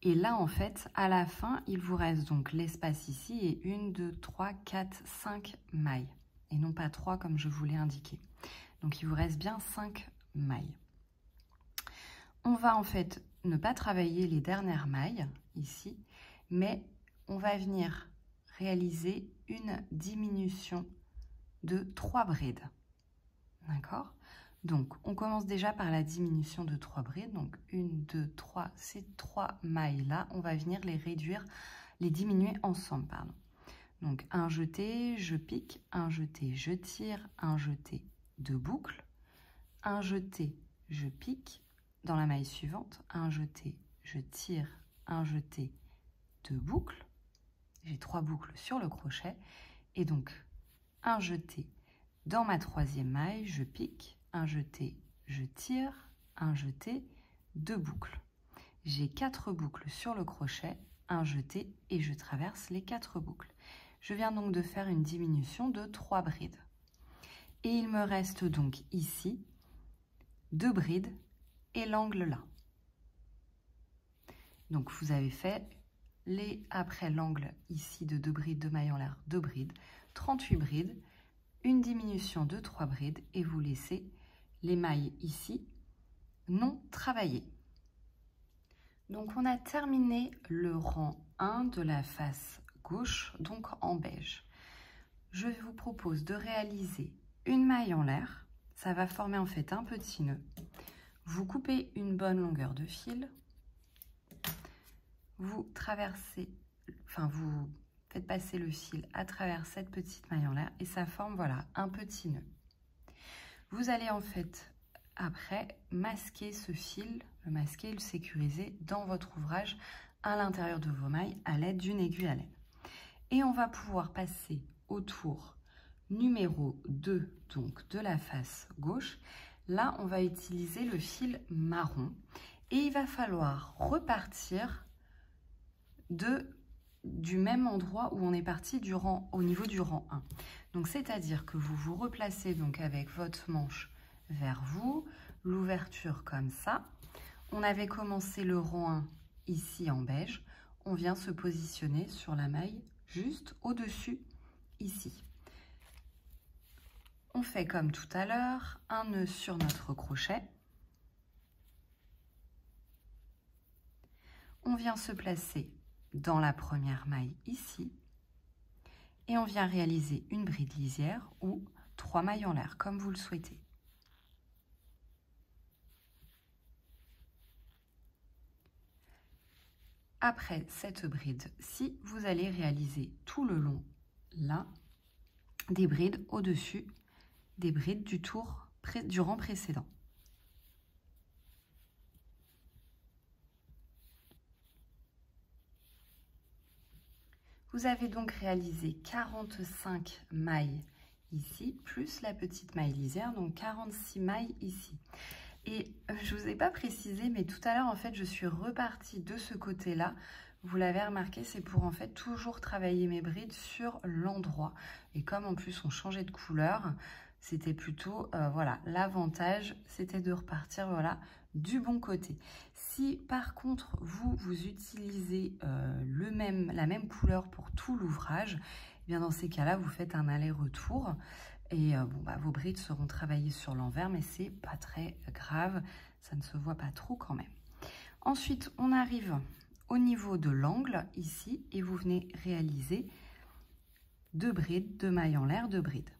Et là, en fait, à la fin, il vous reste donc l'espace ici et 1, 2, 3, 4, 5 mailles. Et non pas 3 comme je vous l'ai indiqué. Donc, il vous reste bien 5 mailles. On va en fait ne pas travailler les dernières mailles ici, mais on va venir réaliser une diminution de 3 brides. D'accord? Donc, on commence déjà par la diminution de 3 brides. Donc, 1, 2, 3, ces 3 mailles-là, on va venir les réduire, les diminuer ensemble, pardon. Donc, un jeté, je pique, un jeté, je tire, un jeté, 2 boucles, un jeté, je pique. Dans la maille suivante, un jeté, je tire, un jeté, 2 boucles. J'ai 3 boucles sur le crochet. Et donc, un jeté dans ma 3e maille, je pique, un jeté, je tire, un jeté, 2 boucles. J'ai 4 boucles sur le crochet, un jeté et je traverse les 4 boucles. Je viens donc de faire une diminution de 3 brides. Et il me reste donc ici 2 brides et l'angle là. Donc vous avez fait après l'angle ici de 2 brides, 2 mailles en l'air, 2 brides, 38 brides, une diminution de 3 brides et vous laissez les mailles ici non travaillé. Donc on a terminé le rang 1 de la face gauche, donc en beige. Je vous propose de réaliser une maille en l'air. Ça va former en fait un petit nœud. Vous coupez une bonne longueur de fil. Vous traversez, vous faites passer le fil à travers cette petite maille en l'air et ça forme voilà un petit nœud. Vous allez en fait après masquer ce fil, le masquer et le sécuriser dans votre ouvrage à l'intérieur de vos mailles à l'aide d'une aiguille à laine. Et on va pouvoir passer au tour numéro 2 donc de la face gauche. Là on va utiliser le fil marron et il va falloir repartir du même endroit où on est parti au niveau du rang 1. Donc c'est-à-dire que vous vous replacez donc avec votre manche vers vous, l'ouverture comme ça. On avait commencé le rang 1 ici en beige, on vient se positionner sur la maille juste au-dessus ici. On fait comme tout à l'heure, un nœud sur notre crochet. On vient se placer dans la première maille ici et on vient réaliser une bride lisière ou 3 mailles en l'air comme vous le souhaitez. Après cette bride-ci, vous allez réaliser tout le long là des brides au-dessus des brides du rang précédent. Vous avez donc réalisé 45 mailles ici, plus la petite maille lisière, donc 46 mailles ici. Et je ne vous ai pas précisé, mais tout à l'heure, en fait, je suis repartie de ce côté-là. Vous l'avez remarqué, c'est pour en fait toujours travailler mes brides sur l'endroit. Et comme en plus on changeait de couleur, c'était plutôt, voilà, l'avantage, c'était de repartir, voilà, du bon côté. Si par contre vous utilisez la même couleur pour tout l'ouvrage, eh bien dans ces cas-là vous faites un aller-retour et vos brides seront travaillées sur l'envers, mais c'est pas très grave, ça ne se voit pas trop quand même. Ensuite on arrive au niveau de l'angle ici et vous venez réaliser 2 brides, 2 mailles en l'air, 2 brides.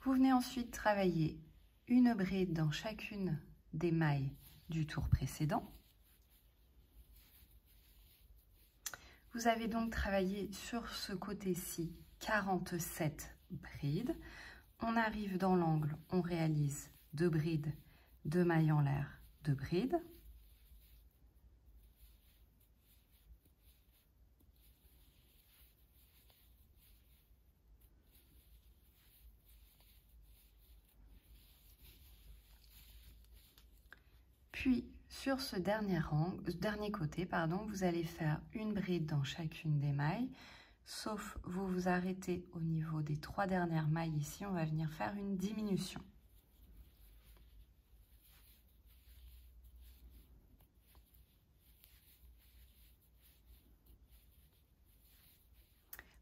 Vous venez ensuite travailler une bride dans chacune des mailles du tour précédent. Vous avez donc travaillé sur ce côté-ci 47 brides. On arrive dans l'angle, on réalise 2 brides, 2 mailles en l'air, 2 brides. Puis, sur ce dernier côté, vous allez faire une bride dans chacune des mailles, sauf vous vous arrêtez au niveau des 3 dernières mailles ici, on va venir faire une diminution.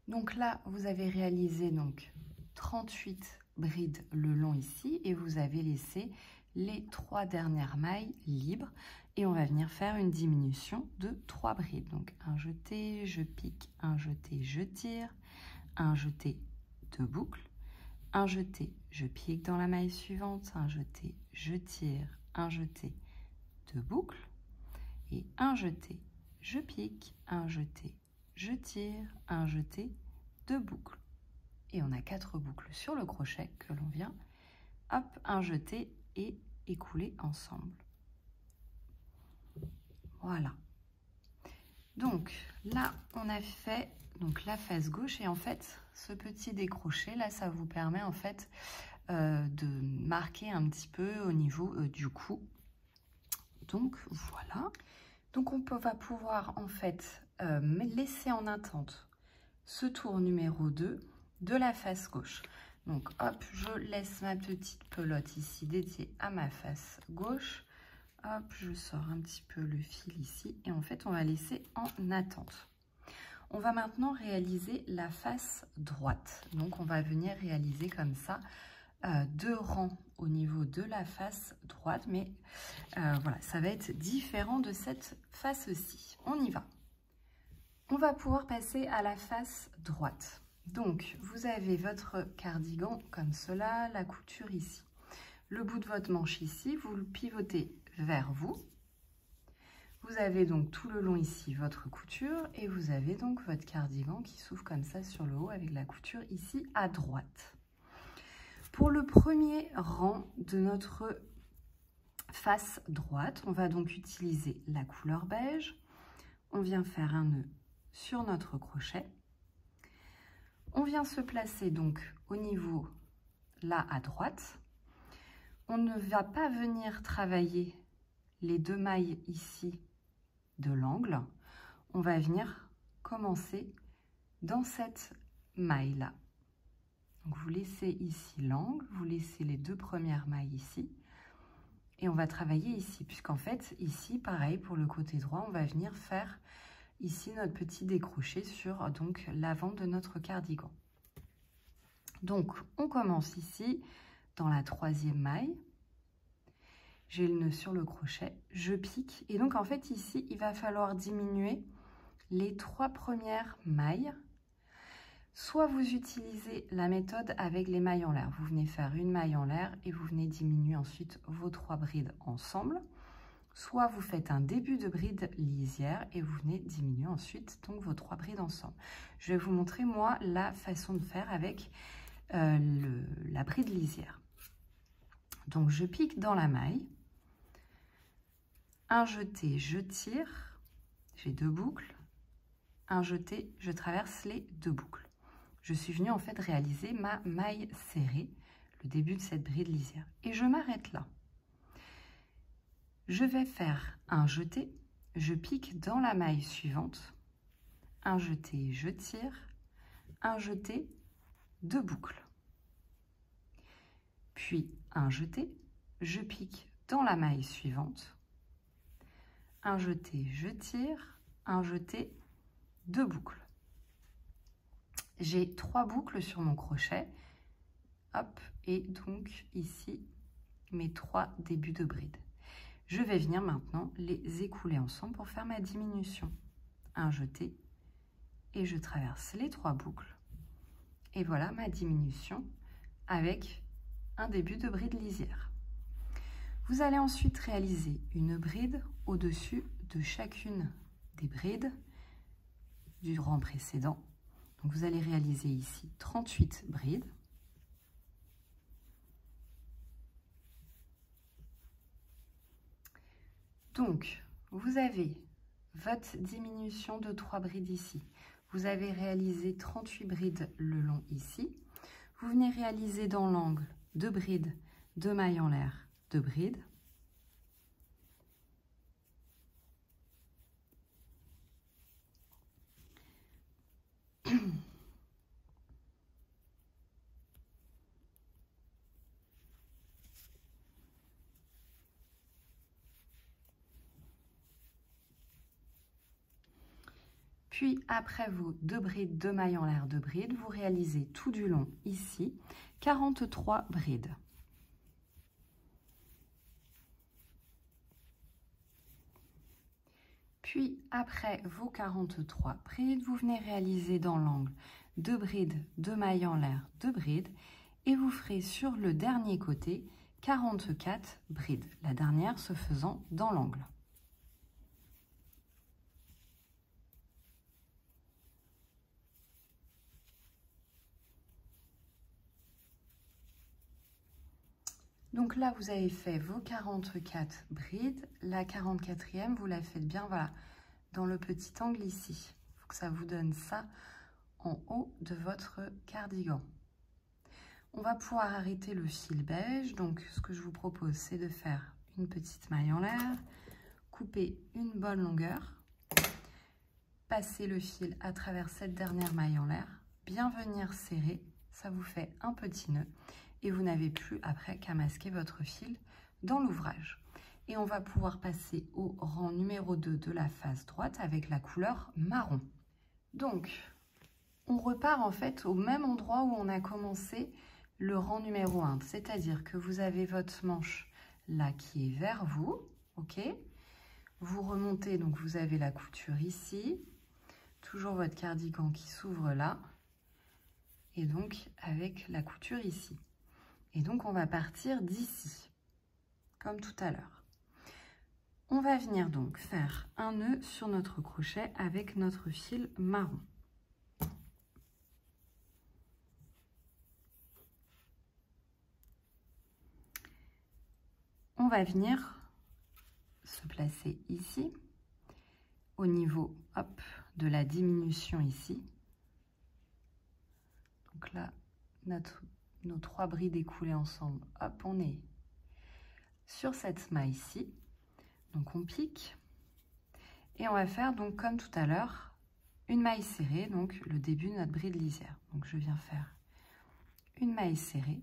Donc là, vous avez réalisé donc 38 brides le long ici et vous avez laissé les 3 dernières mailles libres et on va venir faire une diminution de 3 brides. Donc un jeté, je pique, un jeté, je tire, un jeté, 2 boucles, un jeté, je pique dans la maille suivante, un jeté, je tire, un jeté, 2 boucles et un jeté, je pique, un jeté, je tire, un jeté, 2 boucles. Et on a 4 boucles sur le crochet que l'on vient, hop, un jeté et écouler ensemble. Voilà. Donc là, on a fait donc la face gauche et en fait, ce petit décroché là, ça vous permet en fait de marquer un petit peu au niveau du cou. Donc voilà. Donc on va pouvoir en fait laisser en attente ce tour numéro 2 de la face gauche. Donc hop, je laisse ma petite pelote ici dédiée à ma face gauche. hop, je sors un petit peu le fil ici et en fait on va laisser en attente. On va maintenant réaliser la face droite. Donc on va venir réaliser comme ça 2 rangs au niveau de la face droite, mais voilà, ça va être différent de cette face-ci. On y va. On va pouvoir passer à la face droite. Donc vous avez votre cardigan comme cela, la couture ici. Le bout de votre manche ici, vous le pivotez vers vous. Vous avez donc tout le long ici votre couture et vous avez donc votre cardigan qui s'ouvre comme ça sur le haut avec la couture ici à droite. Pour le premier rang de notre face droite, on va donc utiliser la couleur beige. On vient faire un nœud sur notre crochet. On vient se placer donc au niveau là à droite. On ne va pas venir travailler les 2 mailles ici de l'angle, on va venir commencer dans cette maille là. Donc vous laissez ici l'angle, vous laissez les 2 premières mailles ici et on va travailler ici puisqu'en fait ici pareil pour le côté droit on va venir faire ici notre petit décroché sur donc l'avant de notre cardigan. Donc on commence ici dans la 3e maille. J'ai le nœud sur le crochet, je pique et donc en fait ici il va falloir diminuer les 3 premières mailles. Soit vous utilisez la méthode avec les mailles en l'air, vous venez faire une maille en l'air et vous venez diminuer ensuite vos 3 brides ensemble. Soit vous faites un début de bride lisière et vous venez diminuer ensuite donc vos 3 brides ensemble. Je vais vous montrer moi la façon de faire avec la bride lisière. Donc je pique dans la maille. Un jeté, je tire, j'ai 2 boucles, un jeté, je traverse les 2 boucles. Je suis venue en fait réaliser ma maille serrée, le début de cette bride lisière. Et je m'arrête là. Je vais faire un jeté, je pique dans la maille suivante, un jeté, je tire, un jeté, 2 boucles. Puis un jeté, je pique dans la maille suivante, un jeté, je tire, un jeté, 2 boucles. J'ai 3 boucles sur mon crochet, hop, et donc ici mes 3 débuts de bride. Je vais venir maintenant les écouler ensemble pour faire ma diminution. Un jeté et je traverse les 3 boucles. Et voilà ma diminution avec un début de bride lisière. Vous allez ensuite réaliser une bride au-dessus de chacune des brides du rang précédent. Donc vous allez réaliser ici 38 brides. Donc vous avez votre diminution de 3 brides ici. Vous avez réalisé 38 brides le long ici. Vous venez réaliser dans l'angle 2 brides, 2 mailles en l'air, 2 brides. Puis après vos 2 brides, 2 mailles en l'air, 2 brides, vous réalisez tout du long ici 43 brides. Puis après vos 43 brides, vous venez réaliser dans l'angle 2 brides, 2 mailles en l'air, 2 brides et vous ferez sur le dernier côté 44 brides, la dernière se faisant dans l'angle. Donc là, vous avez fait vos 44 brides. La 44e, vous la faites bien, voilà, dans le petit angle ici. Il faut que ça vous donne ça en haut de votre cardigan. On va pouvoir arrêter le fil beige. Donc, ce que je vous propose, c'est de faire une petite maille en l'air, couper une bonne longueur, passer le fil à travers cette dernière maille en l'air, bien venir serrer. Ça vous fait un petit nœud. Et vous n'avez plus après qu'à masquer votre fil dans l'ouvrage. Et on va pouvoir passer au rang numéro 2 de la face droite avec la couleur marron. Donc, on repart en fait au même endroit où on a commencé le rang numéro 1. C'est-à-dire que vous avez votre manche là qui est vers vous, ok? Vous remontez, donc vous avez la couture ici. Toujours votre cardigan qui s'ouvre là. Et donc, avec la couture ici. Et donc, on va partir d'ici, comme tout à l'heure. On va venir donc faire un nœud sur notre crochet avec notre fil marron. On va venir se placer ici, au niveau hop, de la diminution ici. Donc là, nos 3 brides écoulées ensemble, hop, on est sur cette maille-ci. Donc on pique et on va faire donc comme tout à l'heure une maille serrée, donc le début de notre bride lisière. Donc je viens faire une maille serrée,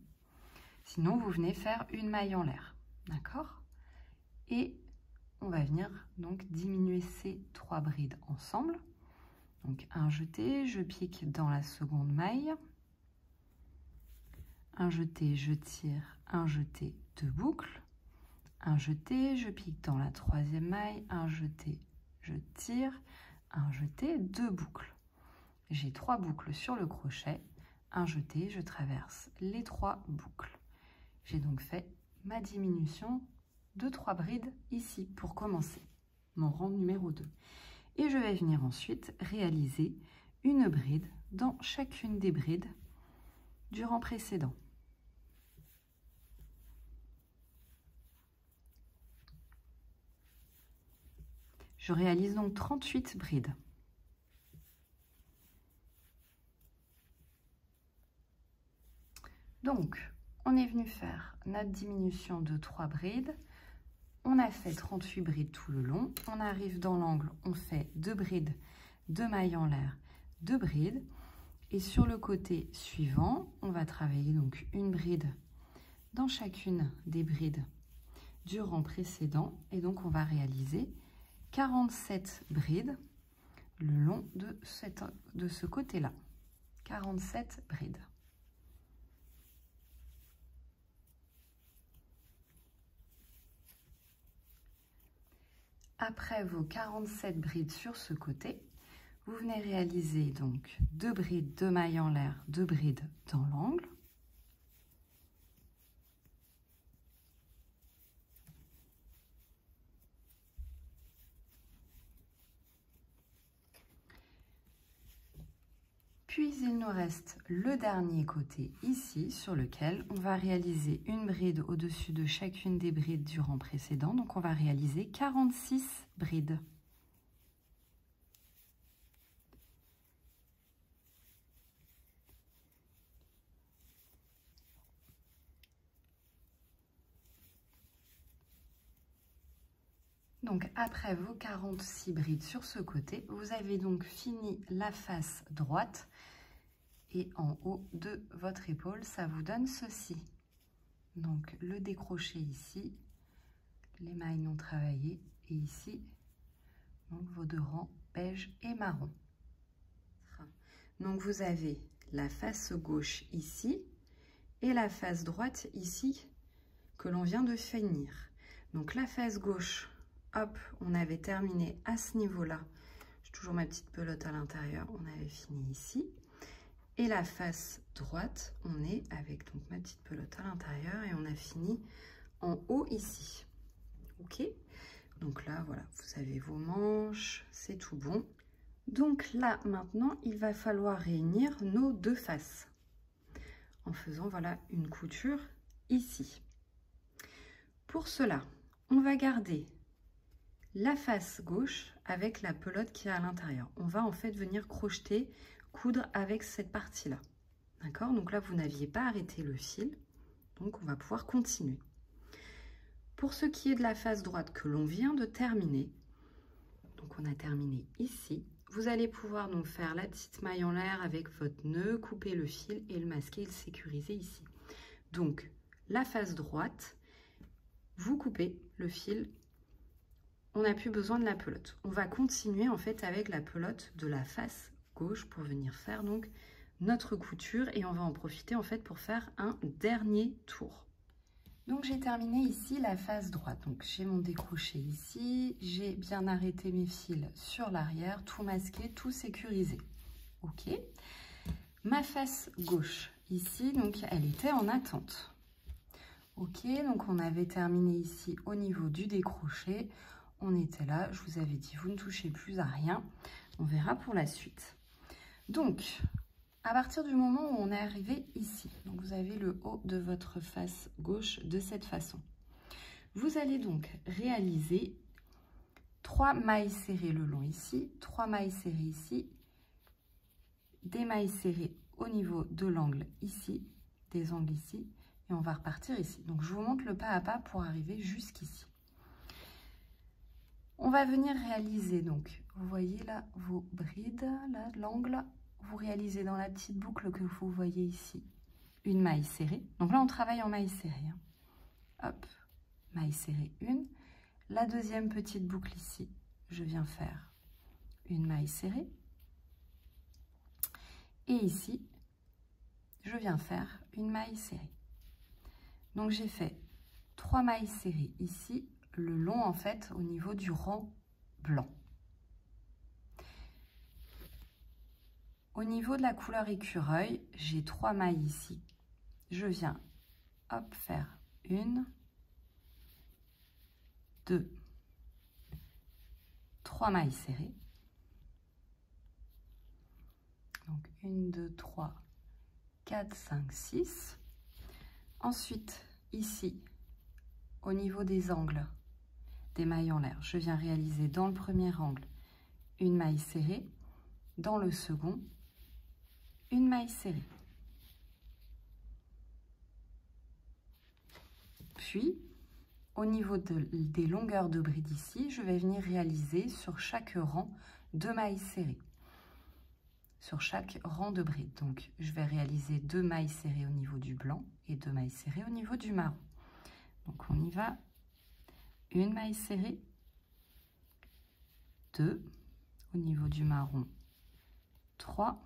sinon vous venez faire une maille en l'air, d'accord? Et on va venir donc diminuer ces 3 brides ensemble. Donc un jeté, je pique dans la seconde maille, un jeté, je tire, un jeté, 2 boucles. Un jeté, je pique dans la 3e maille, un jeté, je tire, un jeté, 2 boucles. J'ai 3 boucles sur le crochet, un jeté, je traverse les 3 boucles. J'ai donc fait ma diminution de 3 brides ici pour commencer mon rang numéro 2. Et je vais venir ensuite réaliser une bride dans chacune des brides du rang précédent. Je réalise donc 38 brides. Donc, on est venu faire notre diminution de 3 brides. On a fait 38 brides tout le long. On arrive dans l'angle, on fait 2 brides, 2 mailles en l'air, 2 brides. Et sur le côté suivant, on va travailler donc une bride dans chacune des brides du rang précédent. Et donc, on va réaliser 47 brides le long de ce côté-là. 47 brides. Après vos 47 brides sur ce côté, vous venez réaliser donc 2 brides, 2 mailles en l'air, 2 brides dans l'angle. Puis il nous reste le dernier côté ici sur lequel on va réaliser une bride au-dessus de chacune des brides du rang précédent. Donc on va réaliser 46 brides. Donc après vos 46 brides sur ce côté, vous avez donc fini la face droite. Et en haut de votre épaule, ça vous donne ceci. Donc le décroché ici, les mailles non travaillées, et ici, donc vos 2 rangs beige et marron. Donc vous avez la face gauche ici et la face droite ici que l'on vient de finir. Donc la face gauche, hop, on avait terminé à ce niveau-là. J'ai toujours ma petite pelote à l'intérieur, on avait fini ici. Et la face droite, on est avec donc ma petite pelote à l'intérieur et on a fini en haut ici. Ok? Donc là, voilà, vous avez vos manches, c'est tout bon. Donc là, maintenant, il va falloir réunir nos 2 faces en faisant, voilà, une couture ici. Pour cela, on va garder la face gauche avec la pelote qui est à l'intérieur. On va en fait venir crocheter, coudre avec cette partie-là. D'accord? Donc là, vous n'aviez pas arrêté le fil. Donc, on va pouvoir continuer. Pour ce qui est de la face droite que l'on vient de terminer, donc on a terminé ici, vous allez pouvoir donc faire la petite maille en l'air avec votre nœud, couper le fil et le masquer et le sécuriser ici. Donc, la face droite, vous coupez le fil. On n'a plus besoin de la pelote. On va continuer en fait avec la pelote de la face gauche pour venir faire donc notre couture et on va en profiter en fait pour faire un dernier tour. Donc j'ai terminé ici la face droite. Donc j'ai mon décroché ici, j'ai bien arrêté mes fils sur l'arrière, tout masqué, tout sécurisé. Ok. Ma face gauche ici, donc elle était en attente. Ok, donc on avait terminé ici au niveau du décroché. On était là, je vous avais dit, vous ne touchez plus à rien. On verra pour la suite. Donc, à partir du moment où on est arrivé ici, donc vous avez le haut de votre face gauche de cette façon. Vous allez donc réaliser 3 mailles serrées le long ici, 3 mailles serrées ici, des mailles serrées au niveau de l'angle ici, des angles ici, et on va repartir ici. Donc, je vous montre le pas à pas pour arriver jusqu'ici. On va venir réaliser, donc, vous voyez là, vos brides, là, l'angle, vous réalisez dans la petite boucle que vous voyez ici, une maille serrée. Donc là, on travaille en maille serrée. Hein. Hop, maille serrée, une. La deuxième petite boucle ici, je viens faire une maille serrée. Et ici, je viens faire une maille serrée. Donc, j'ai fait 3 mailles serrées ici, le long en fait au niveau du rang blanc. Au niveau de la couleur écureuil, j'ai 3 mailles ici. Je viens hop faire 1, 2, 3 mailles serrées. Donc 1, 2, 3, 4, 5, 6. Ensuite, ici, au niveau des angles, des mailles en l'air, je viens réaliser dans le premier angle une maille serrée, dans le second une maille serrée. Puis au niveau des longueurs de bride ici, je vais venir réaliser sur chaque rang 2 mailles serrées. Sur chaque rang de bride. Donc je vais réaliser 2 mailles serrées au niveau du blanc et 2 mailles serrées au niveau du marron. Donc on y va. Une maille serrée, 2, au niveau du marron, 3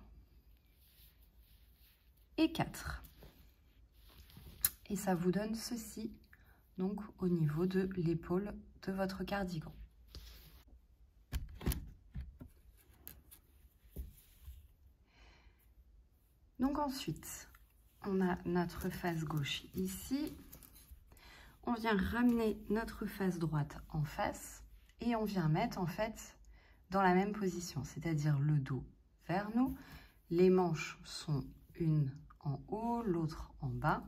et 4. Et ça vous donne ceci, donc au niveau de l'épaule de votre cardigan. Donc ensuite, on a notre face gauche ici. On vient ramener notre face droite en face et on vient mettre en fait dans la même position, c'est-à-dire le dos vers nous. Les manches sont une en haut, l'autre en bas.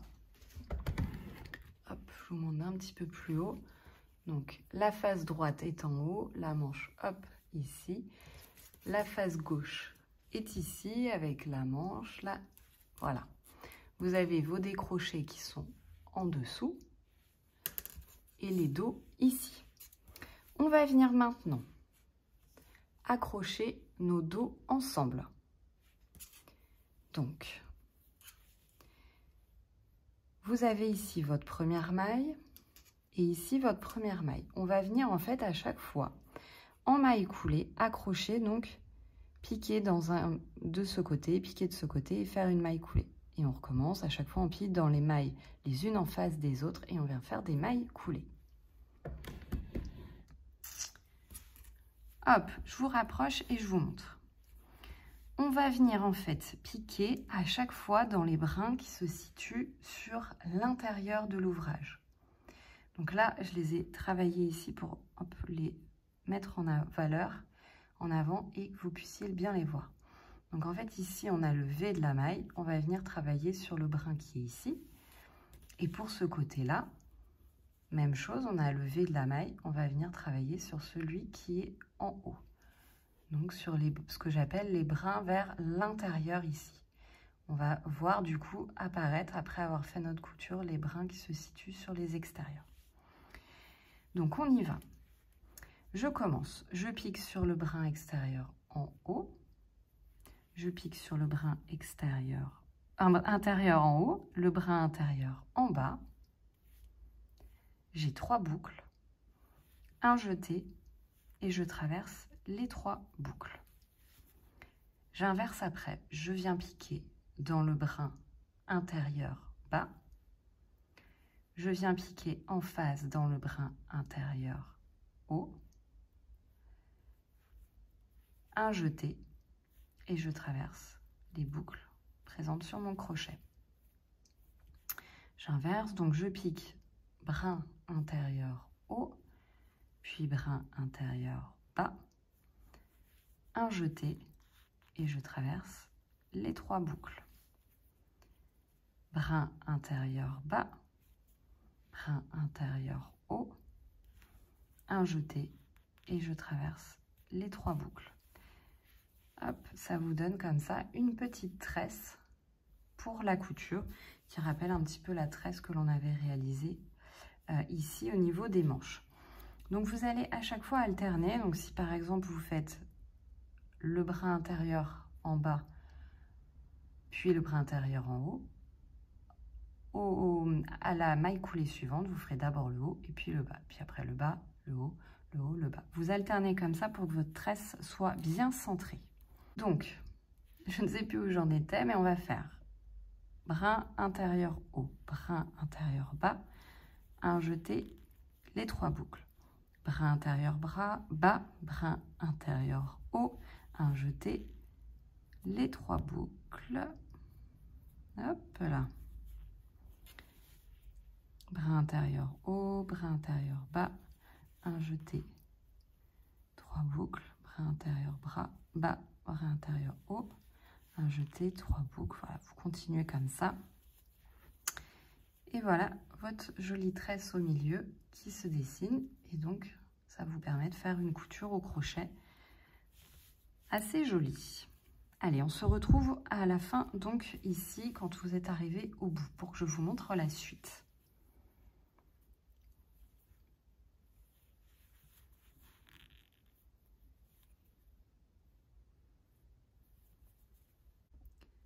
Hop, je vous montre un petit peu plus haut. Donc la face droite est en haut, la manche hop ici. La face gauche est ici avec la manche là. Voilà. Vous avez vos décrochés qui sont en dessous. Et les dos ici. On va venir maintenant accrocher nos dos ensemble. Donc, vous avez ici votre première maille et ici votre première maille. On va venir en fait à chaque fois en maille coulée accrocher, donc piquer de ce côté, piquer de ce côté et faire une maille coulée. Et on recommence, à chaque fois on pique dans les mailles les unes en face des autres et on vient faire des mailles coulées. Hop, je vous rapproche et je vous montre. On va venir en fait piquer à chaque fois dans les brins qui se situent sur l'intérieur de l'ouvrage. Donc là, je les ai travaillés ici pour hop, les mettre en valeur, en avant et que vous puissiez bien les voir. Donc en fait ici on a le V de la maille, on va venir travailler sur le brin qui est ici. Et pour ce côté-là, même chose, on a le V de la maille, on va venir travailler sur celui qui est en haut. Donc sur ce que j'appelle les brins vers l'intérieur ici. On va voir du coup apparaître, après avoir fait notre couture, les brins qui se situent sur les extérieurs. Donc on y va. Je commence, je pique sur le brin extérieur en haut. Je pique sur le brin intérieur en haut, le brin intérieur en bas. j'ai 3 boucles, un jeté et je traverse les 3 boucles. J'inverse après, je viens piquer dans le brin intérieur bas, je viens piquer en face dans le brin intérieur haut, un jeté et je traverse les boucles présentes sur mon crochet. J'inverse, donc je pique brin intérieur haut, puis brin intérieur bas, un jeté et je traverse les 3 boucles. Brin intérieur bas, brin intérieur haut, un jeté et je traverse les 3 boucles. Hop, ça vous donne comme ça une petite tresse pour la couture qui rappelle un petit peu la tresse que l'on avait réalisée ici au niveau des manches. Donc vous allez à chaque fois alterner. Donc si par exemple vous faites le brin intérieur en bas, puis le brin intérieur en haut, à la maille coulée suivante, vous ferez d'abord le haut et puis le bas, puis après le bas, le haut, le haut, le bas. Vous alternez comme ça pour que votre tresse soit bien centrée. Donc, je ne sais plus où j'en étais, mais on va faire brin intérieur haut, brin intérieur bas, un jeté, les 3 boucles. Brin intérieur bas, brin intérieur haut, un jeté, les 3 boucles. Hop là. Brin intérieur haut, brin intérieur bas, un jeté, 3 boucles, brin intérieur bas, brin intérieur haut, un jeté, 3 boucles. Voilà, vous continuez comme ça. Et voilà votre jolie tresse au milieu qui se dessine. Et donc, ça vous permet de faire une couture au crochet assez jolie. Allez, on se retrouve à la fin, donc ici, quand vous êtes arrivé au bout, pour que je vous montre la suite.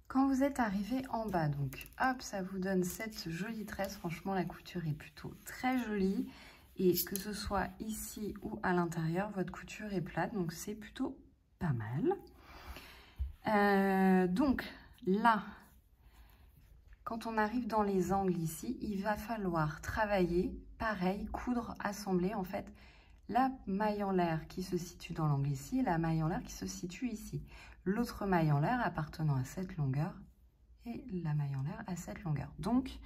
Quand vous êtes arrivé en bas, donc hop, ça vous donne cette jolie tresse. Franchement, la couture est plutôt très jolie. Et que ce soit ici ou à l'intérieur, votre couture est plate. Donc, c'est plutôt pas mal. Donc, là, quand on arrive dans les angles ici, il va falloir travailler, pareil, coudre, assembler, en fait, la maille en l'air qui se situe dans l'angle ici et la maille en l'air qui se situe ici. L'autre maille en l'air appartenant à cette longueur et la maille en l'air à cette longueur. Donc,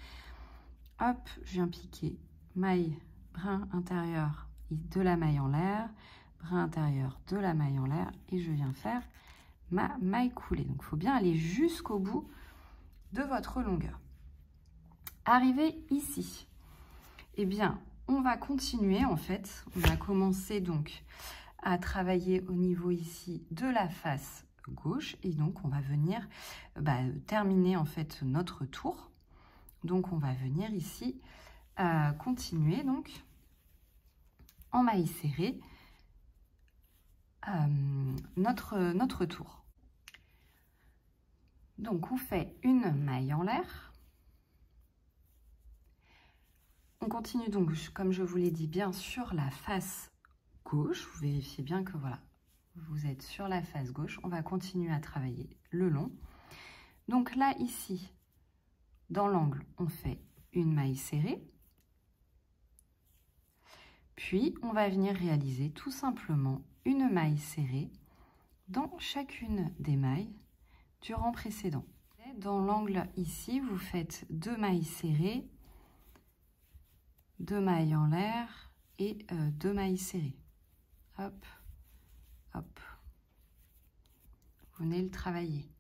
hop, je viens piquer maille, brin intérieur de la maille en l'air, brin intérieur de la maille en l'air et je viens faire ma maille coulée. Donc, il faut bien aller jusqu'au bout de votre longueur. Arrivé ici, eh bien, on va continuer en fait. On va commencer donc à travailler au niveau ici de la face gauche et donc on va venir terminer en fait notre tour. Donc on va venir ici continuer donc en maille serrée notre tour. Donc on fait une maille en l'air. On continue donc, comme je vous l'ai dit, bien sur la face gauche. Vous vérifiez bien que voilà, vous êtes sur la face gauche. On va continuer à travailler le long. Donc là, ici, dans l'angle, on fait une maille serrée. Puis, on va venir réaliser tout simplement une maille serrée dans chacune des mailles du rang précédent. Dans l'angle ici, vous faites 2 mailles serrées, 2 mailles en l'air et 2 mailles serrées. Hop, hop. Vous venez le travailler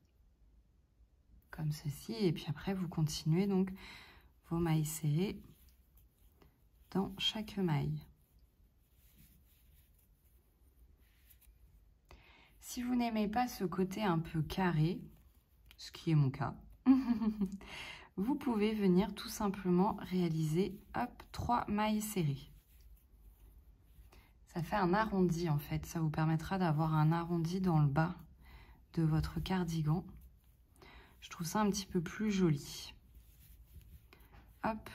comme ceci et puis après vous continuez donc vos mailles serrées dans chaque maille. Si vous n'aimez pas ce côté un peu carré, ce qui est mon cas, vous pouvez venir tout simplement réaliser hop, 3 mailles serrées. Ça fait un arrondi en fait, ça vous permettra d'avoir un arrondi dans le bas de votre cardigan. Je trouve ça un petit peu plus joli. Hop,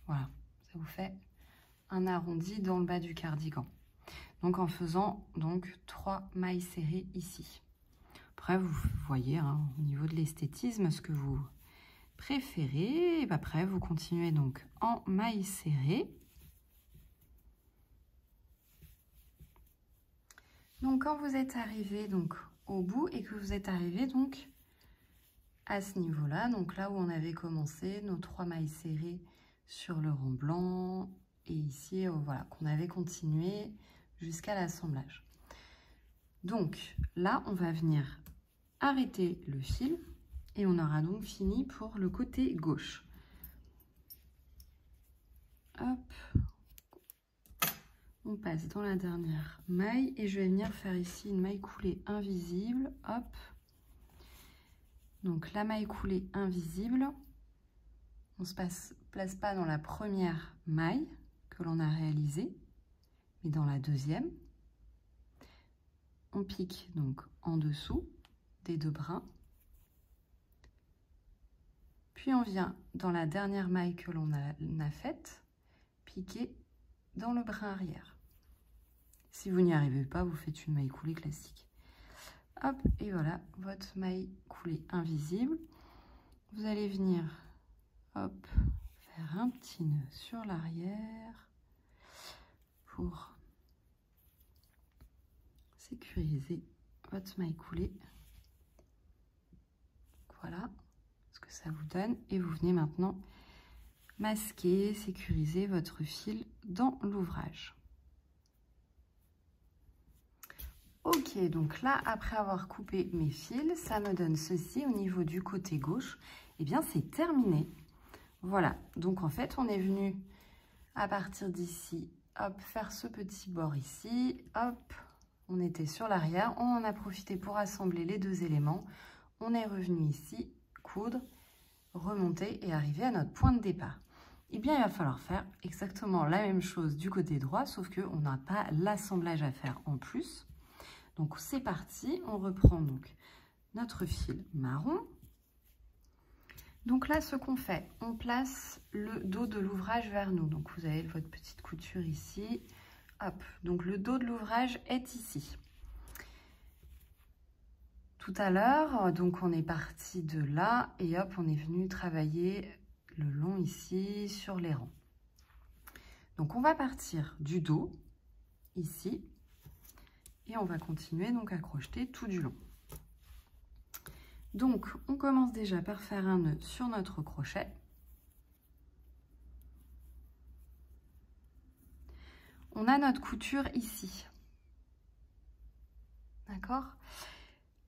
voilà, ça vous fait un arrondi dans le bas du cardigan. Donc en faisant donc 3 mailles serrées ici. Après vous voyez hein, au niveau de l'esthétisme ce que vous préférez. Et après vous continuez donc en mailles serrées. Donc quand vous êtes arrivé donc au bout et que vous êtes arrivé donc à ce niveau-là, donc là où on avait commencé nos 3 mailles serrées sur le rang blanc et ici voilà qu'on avait continué jusqu'à l'assemblage. Donc là on va venir arrêter le fil et on aura donc fini pour le côté gauche. Hop, on passe dans la dernière maille et je vais venir faire ici une maille coulée invisible. Hop, donc la maille coulée invisible, on se place pas dans la première maille que l'on a réalisée, mais dans la deuxième. On pique donc en dessous des 2 brins. Puis on vient dans la dernière maille que l'on a faite, piquer dans le brin arrière. Si vous n'y arrivez pas, vous faites une maille coulée classique. Hop, et voilà votre maille coulée invisible. Vous allez venir, hop, faire un petit nœud sur l'arrière pour sécuriser votre maille coulée. Voilà ce que ça vous donne. Et vous venez maintenant masquer, sécuriser votre fil dans l'ouvrage. Ok, donc là, après avoir coupé mes fils, ça me donne ceci au niveau du côté gauche. Eh bien, c'est terminé. Voilà, donc en fait, on est venu à partir d'ici, hop, faire ce petit bord ici, hop, on était sur l'arrière, on en a profité pour assembler les 2 éléments. On est revenu ici, coudre, remonter et arriver à notre point de départ. Eh bien, il va falloir faire exactement la même chose du côté droit, sauf qu'on n'a pas l'assemblage à faire en plus. Donc, c'est parti. On reprend donc notre fil marron. Donc là, ce qu'on fait, on place le dos de l'ouvrage vers nous. Donc, vous avez votre petite couture ici. Hop, donc le dos de l'ouvrage est ici. Tout à l'heure, donc on est parti de là et hop, on est venu travailler le long ici sur les rangs. Donc on va partir du dos ici et on va continuer donc à crocheter tout du long. Donc on commence déjà par faire un nœud sur notre crochet. On a notre couture ici. D'accord?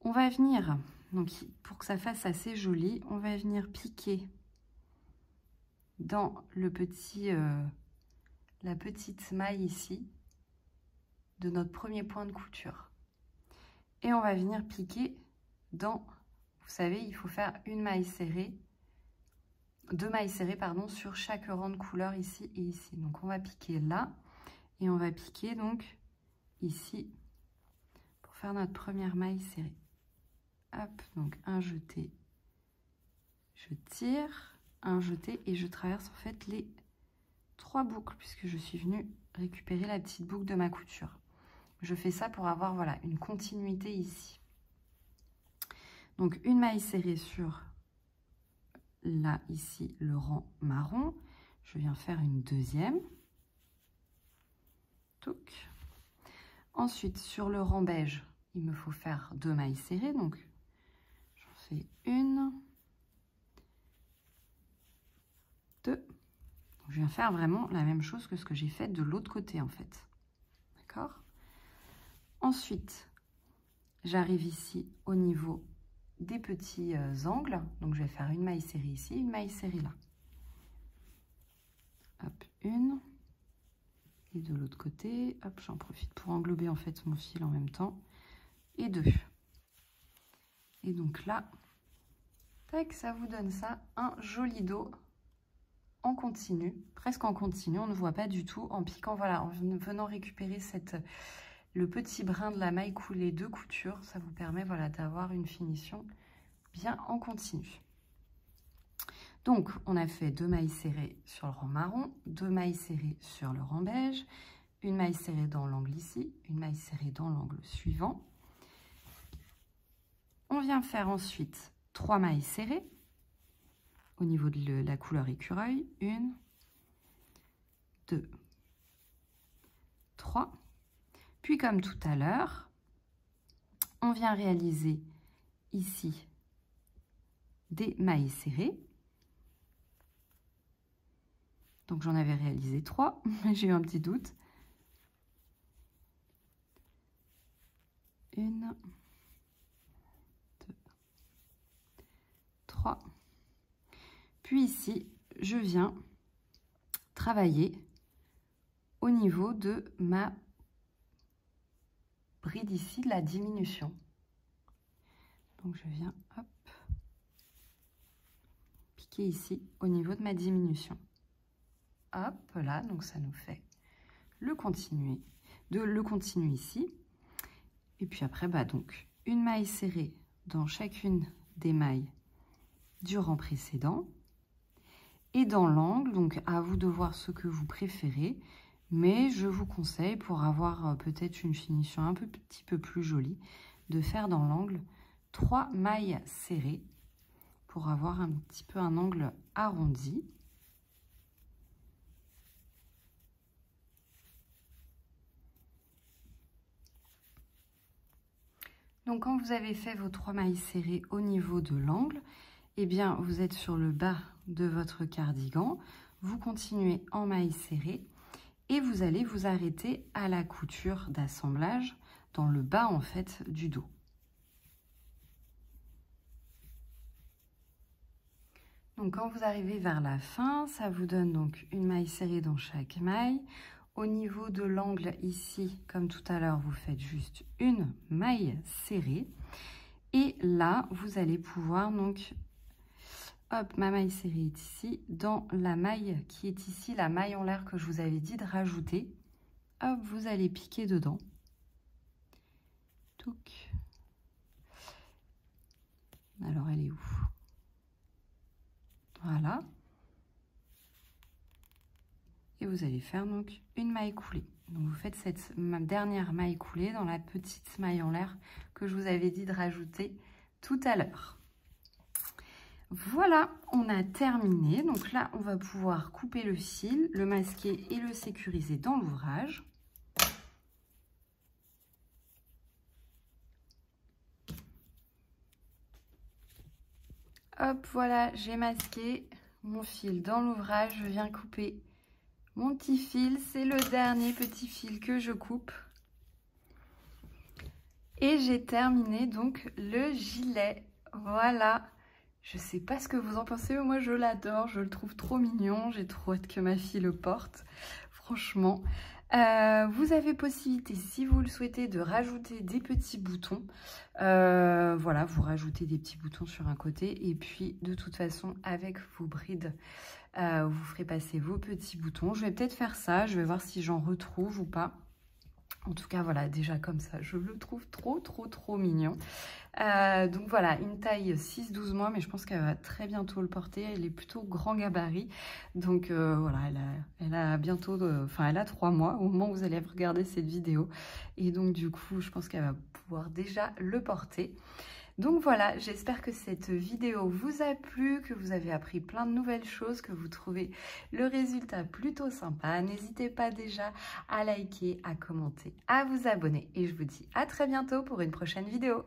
On va venir, donc pour que ça fasse assez joli, on va venir piquer dans le la petite maille ici de notre premier point de couture. Et on va venir piquer dans, vous savez, il faut faire une maille serrée, 2 mailles serrées, pardon, sur chaque rang de couleur ici et ici. Donc on va piquer là et on va piquer donc ici pour faire notre première maille serrée. Hop, donc un jeté, je tire, un jeté et je traverse en fait les 3 boucles puisque je suis venue récupérer la petite boucle de ma couture. Je fais ça pour avoir voilà une continuité ici. Donc une maille serrée sur là ici le rang marron, je viens faire une deuxième. Touc. Ensuite sur le rang beige, il me faut faire 2 mailles serrées, donc j'en fais une, 2. Donc, je viens faire vraiment la même chose que ce que j'ai fait de l'autre côté en fait. D'accord? Ensuite, j'arrive ici au niveau des petits angles. Donc, je vais faire une maille serrée ici, une maille serrée là. Hop, une. Et de l'autre côté, hop, j'en profite pour englober en fait mon fil en même temps. Et 2. Et donc là, tac, ça vous donne ça, un joli dos en continu, presque en continu, on ne voit pas du tout en piquant, voilà, en venant récupérer le petit brin de la maille coulée de couture, ça vous permet voilà, d'avoir une finition bien en continu. Donc, on a fait 2 mailles serrées sur le rang marron, 2 mailles serrées sur le rang beige, une maille serrée dans l'angle ici, une maille serrée dans l'angle suivant. On vient faire ensuite 3 mailles serrées au niveau de la couleur écureuil. 1, 2, 3. Puis comme tout à l'heure, on vient réaliser ici des mailles serrées. Donc j'en avais réalisé 3, mais j'ai eu un petit doute. 1, 2, 3. Puis ici, je viens travailler au niveau de ma bride ici, de la diminution. Donc je viens, hop, piquer ici au niveau de ma diminution. Hop, là, donc ça nous fait le continu ici. Et puis après, bah donc, une maille serrée dans chacune des mailles du rang précédent. Et dans l'angle, donc à vous de voir ce que vous préférez. Mais je vous conseille, pour avoir peut-être une finition un petit peu plus jolie, de faire dans l'angle 3 mailles serrées pour avoir un petit peu un angle arrondi. Donc quand vous avez fait vos 3 mailles serrées au niveau de l'angle, eh bien vous êtes sur le bas de votre cardigan, vous continuez en mailles serrées et vous allez vous arrêter à la couture d'assemblage dans le bas en fait du dos. Donc quand vous arrivez vers la fin, ça vous donne donc une maille serrée dans chaque maille. Au niveau de l'angle ici, comme tout à l'heure, vous faites juste une maille serrée. Et là, vous allez pouvoir donc, hop, ma maille serrée est ici, dans la maille qui est ici, la maille en l'air que je vous avais dit de rajouter. Hop, vous allez piquer dedans. Touc. Alors, elle est où? Voilà. Et vous allez faire donc une maille coulée. Donc vous faites cette dernière maille coulée dans la petite maille en l'air que je vous avais dit de rajouter tout à l'heure. Voilà, on a terminé. Donc là, on va pouvoir couper le fil, le masquer et le sécuriser dans l'ouvrage. Hop, voilà, j'ai masqué mon fil dans l'ouvrage. Je viens couper mon petit fil, c'est le dernier petit fil que je coupe. Et j'ai terminé donc le gilet. Voilà. Je sais pas ce que vous en pensez, mais moi je l'adore. Je le trouve trop mignon. J'ai trop hâte que ma fille le porte. Franchement. Vous avez possibilité, si vous le souhaitez, de rajouter des petits boutons. Voilà, vous rajoutez des petits boutons sur un côté. Et puis, de toute façon, avec vos brides, vous ferez passer vos petits boutons. Je vais peut-être faire ça. Je vais voir si j'en retrouve ou pas. En tout cas, voilà, déjà comme ça, je le trouve trop mignon. Donc voilà, une taille 6-12 mois, mais je pense qu'elle va très bientôt le porter. Elle est plutôt grand gabarit. Donc voilà, elle a bientôt, elle a 3 mois au moment où vous allez regarder cette vidéo. Et donc du coup, je pense qu'elle va pouvoir déjà le porter. Donc voilà, j'espère que cette vidéo vous a plu, que vous avez appris plein de nouvelles choses, que vous trouvez le résultat plutôt sympa. N'hésitez pas déjà à liker, à commenter, à vous abonner. Et je vous dis à très bientôt pour une prochaine vidéo.